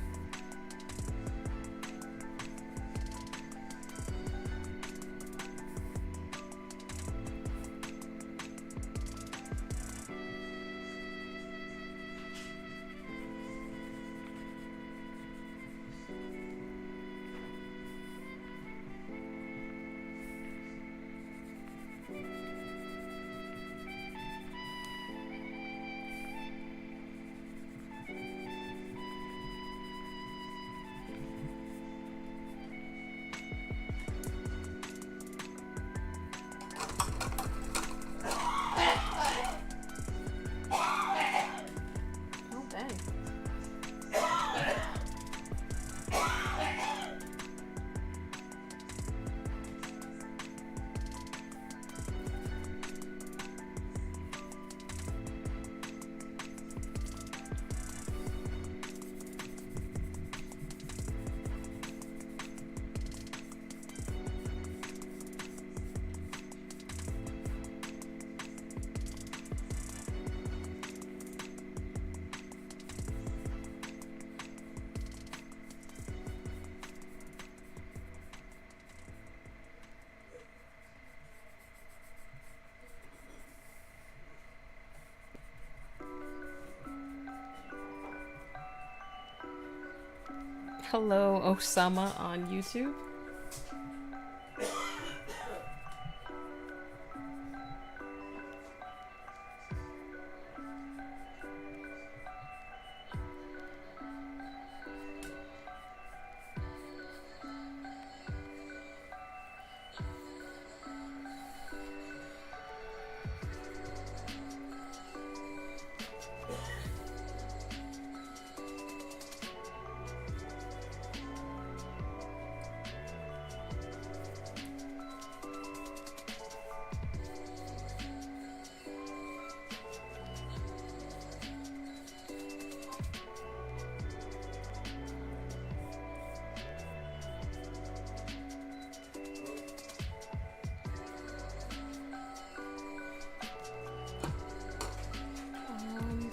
Hello, Osama on YouTube.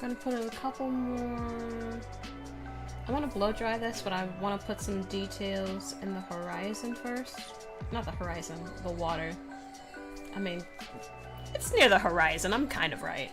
gonna put a couple more. I want to blow dry this, but I want to put some details in the horizon first. Not the horizon, the water. I mean, it's near the horizon. I'm kind of right.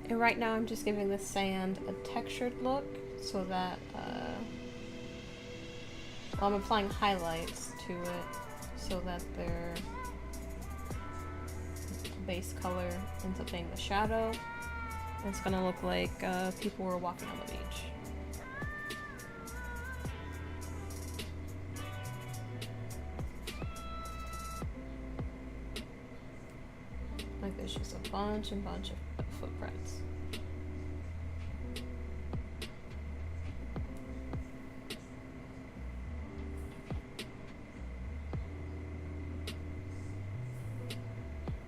And right now I'm just giving the sand a textured look so that, well, I'm applying highlights to it so that their base color ends up being the shadow. And it's gonna look like people were walking on the beach. Like there's just a bunch and bunch of footprints.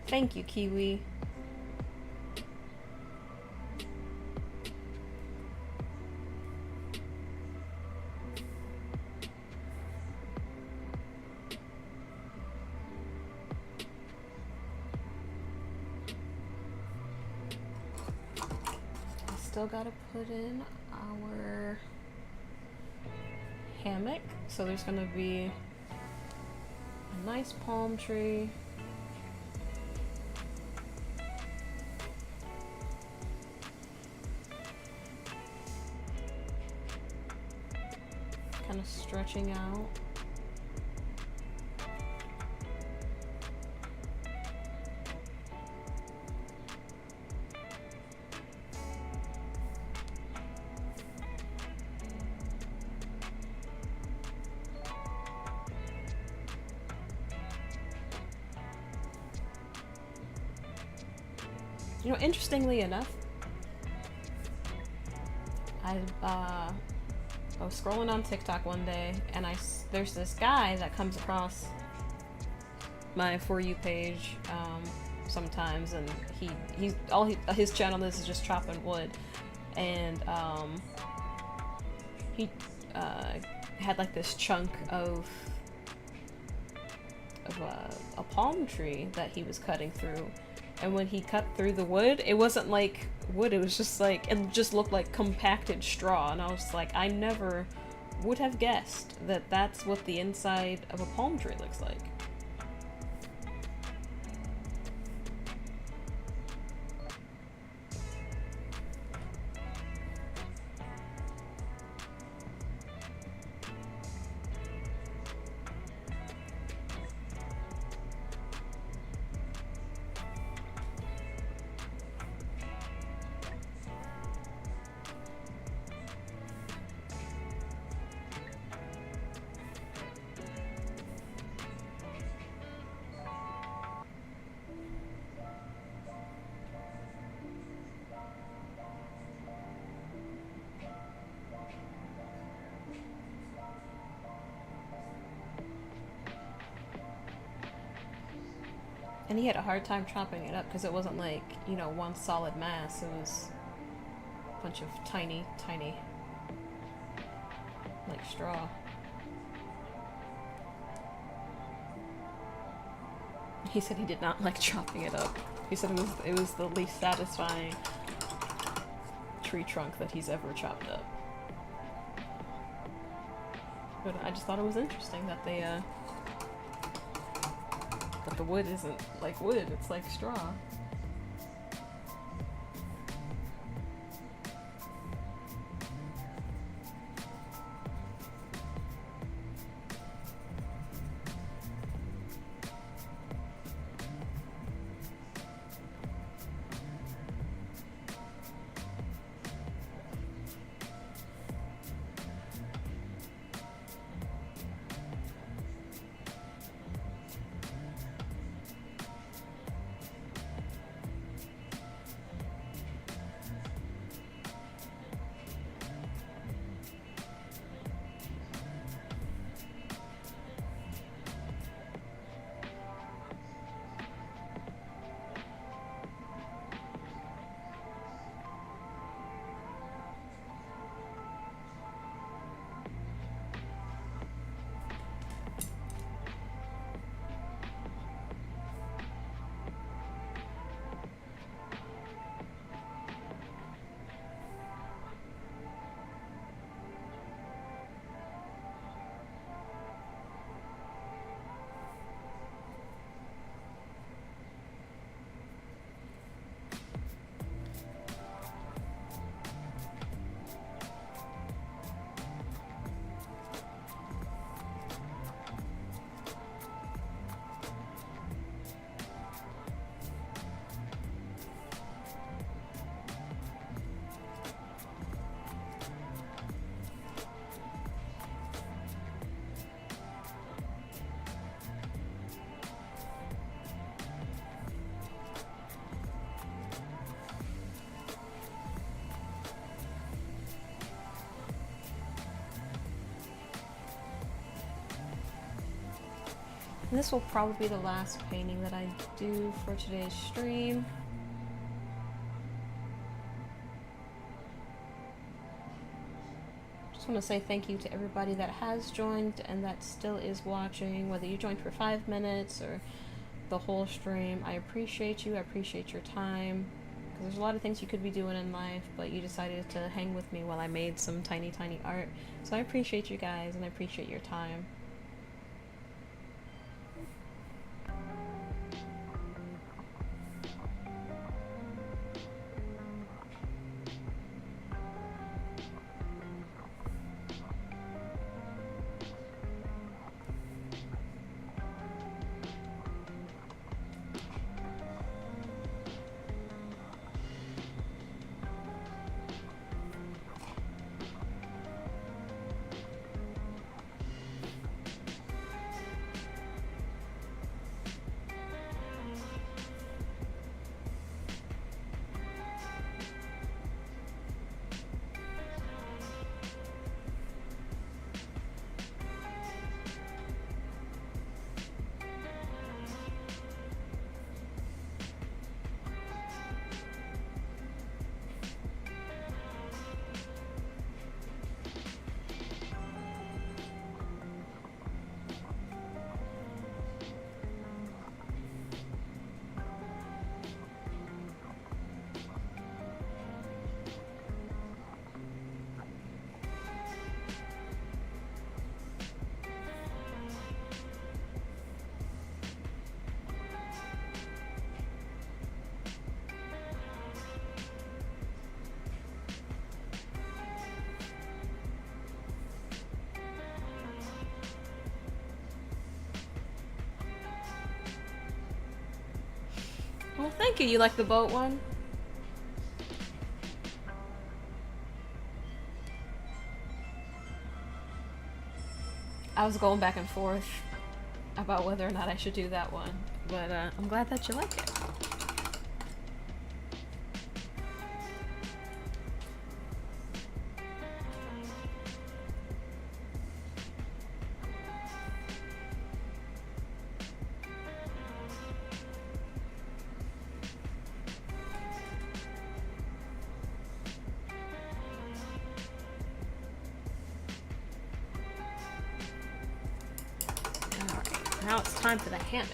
Thank you, Kiwi. Still gotta put in our hammock. So there's gonna be a nice palm tree. Kind of stretching out. You know, interestingly enough, I was scrolling on TikTok one day, and there's this guy that comes across my For You page sometimes, and his channel is just chopping wood, and he had like this chunk of a palm tree that he was cutting through. And when he cut through the wood, it wasn't like wood, it was just like, it just looked like compacted straw. And I was like, I never would have guessed that that's what the inside of a palm tree looks like. And he had a hard time chopping it up because it wasn't like, you know, one solid mass. It was a bunch of tiny, like straw. He said he did not like chopping it up. He said it was the least satisfying tree trunk that he's ever chopped up. But I just thought it was interesting that they but the wood isn't like wood, it's like straw. And this will probably be the last painting that I do for today's stream. Just want to say thank you to everybody that has joined and that still is watching, whether you joined for 5 minutes or the whole stream. I appreciate you. I appreciate your time. Because there's a lot of things you could be doing in life, but you decided to hang with me while I made some tiny, tiny art. So I appreciate you guys and I appreciate your time. Well, thank you. You like the boat one? I was going back and forth about whether or not I should do that one, but I'm glad that you like it. Now it's time for the hammock.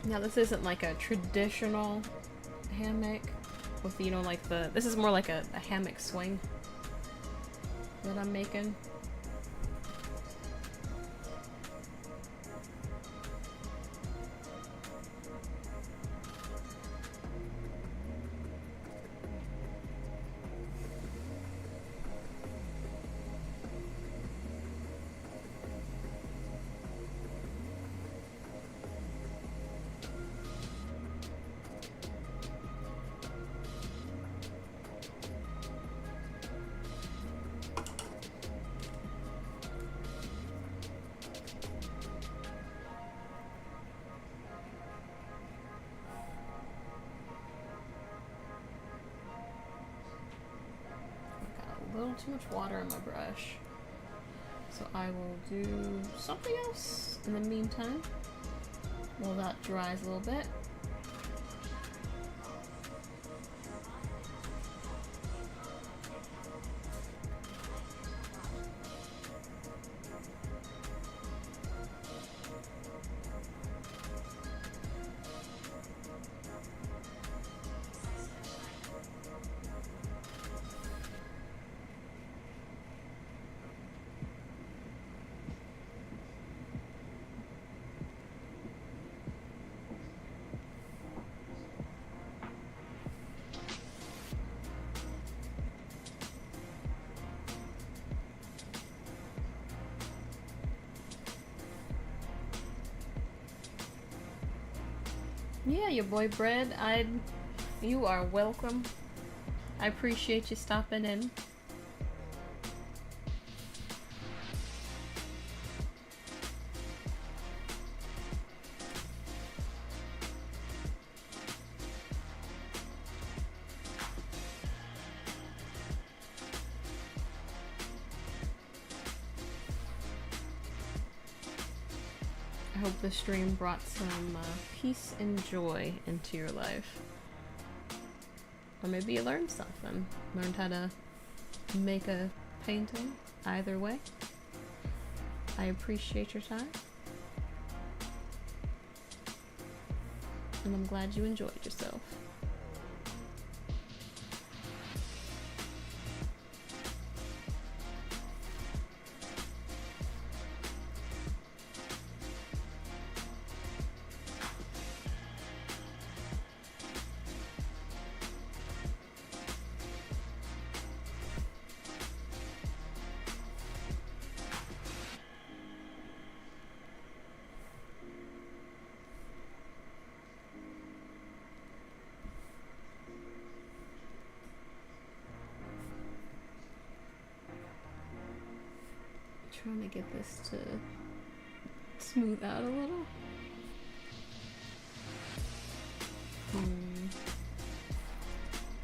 Now this isn't like a traditional hammock with, you know, like this is more like a hammock swing that I'm making. A little too much water on my brush, so I will do something else in the meantime while that dries a little bit. Yeah, your boy Bread. You are welcome. I appreciate you stopping in. I hope the stream brought some peace and joy into your life. Or maybe you learned something. Learned how to make a painting. Either way, I appreciate your time. And I'm glad you enjoyed yourself. Trying to get this to smooth out a little. I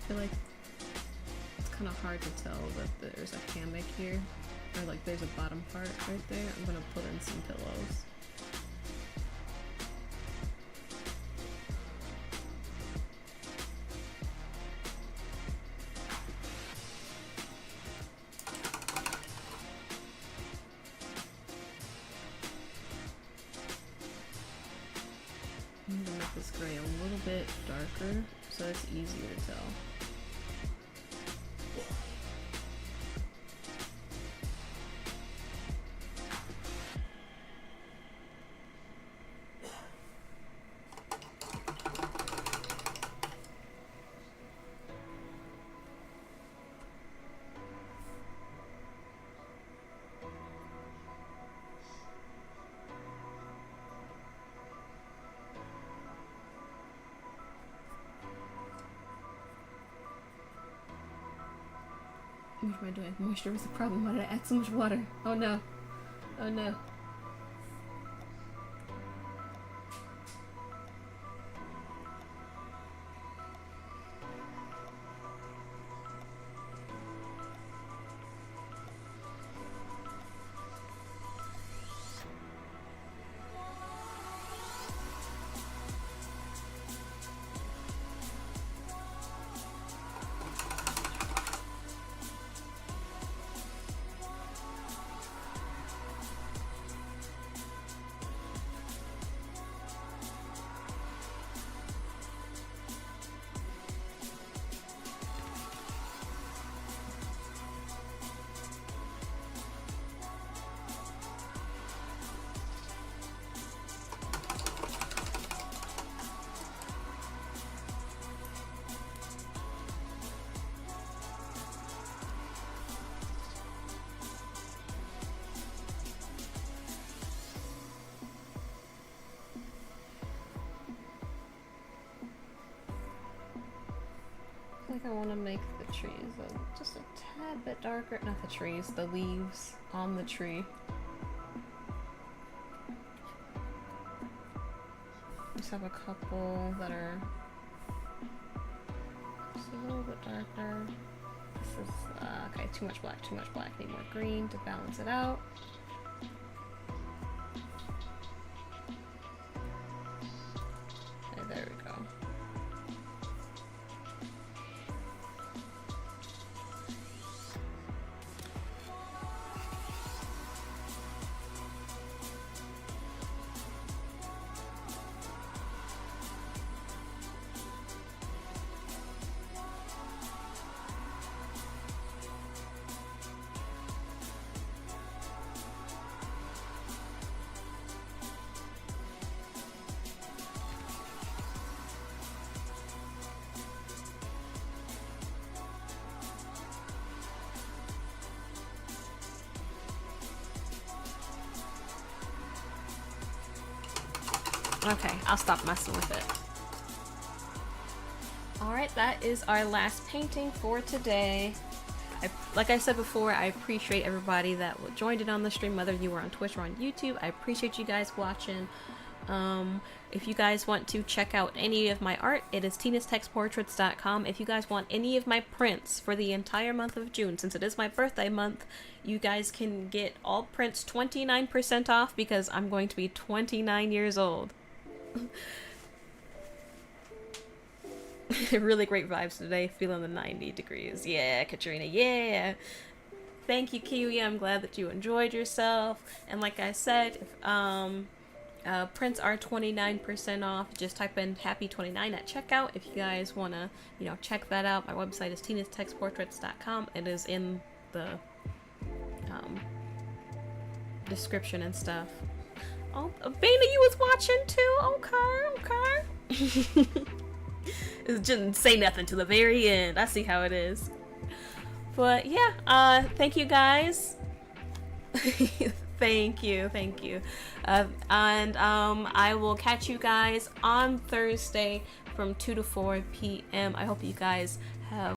feel like it's kind of hard to tell that there's a hammock here, or like there's a bottom part right there. I'm gonna put in some pillows. I'm gonna make this gray a little bit darker so it's easier to tell. What am I doing? Moisture was the problem. Why did I add so much water? Oh no. Oh no. I think I want to make the trees just a tad bit darker. Not the trees, the leaves on the tree. Just have a couple that are just a little bit darker. This is, okay, too much black, too much black. Need more green to balance it out. Okay, there we go. Okay, I'll stop messing with it. Alright, that is our last painting for today. Like I said before, I appreciate everybody that joined in on the stream, whether you were on Twitch or on YouTube. I appreciate you guys watching. If you guys want to check out any of my art, it is tinastextportraits.com. If you guys want any of my prints for the entire month of June, since it is my birthday month, you guys can get all prints 29% off because I'm going to be 29 years old. Really great vibes today, feeling the 90 degrees. Yeah, Katrina, yeah. Thank you, Kiwi. I'm glad that you enjoyed yourself. And like I said, if, prints are 29% off. Just type in happy29 at checkout if you guys want to, you know, check that out. My website is tinastextportraits.com. It is in the description and stuff. Oh, Bana, you was watching too? Okay. It didn't say nothing to the very end. I see how it is. But yeah, thank you guys. Thank you. And I will catch you guys on Thursday from 2 to 4 p.m. I hope you guys have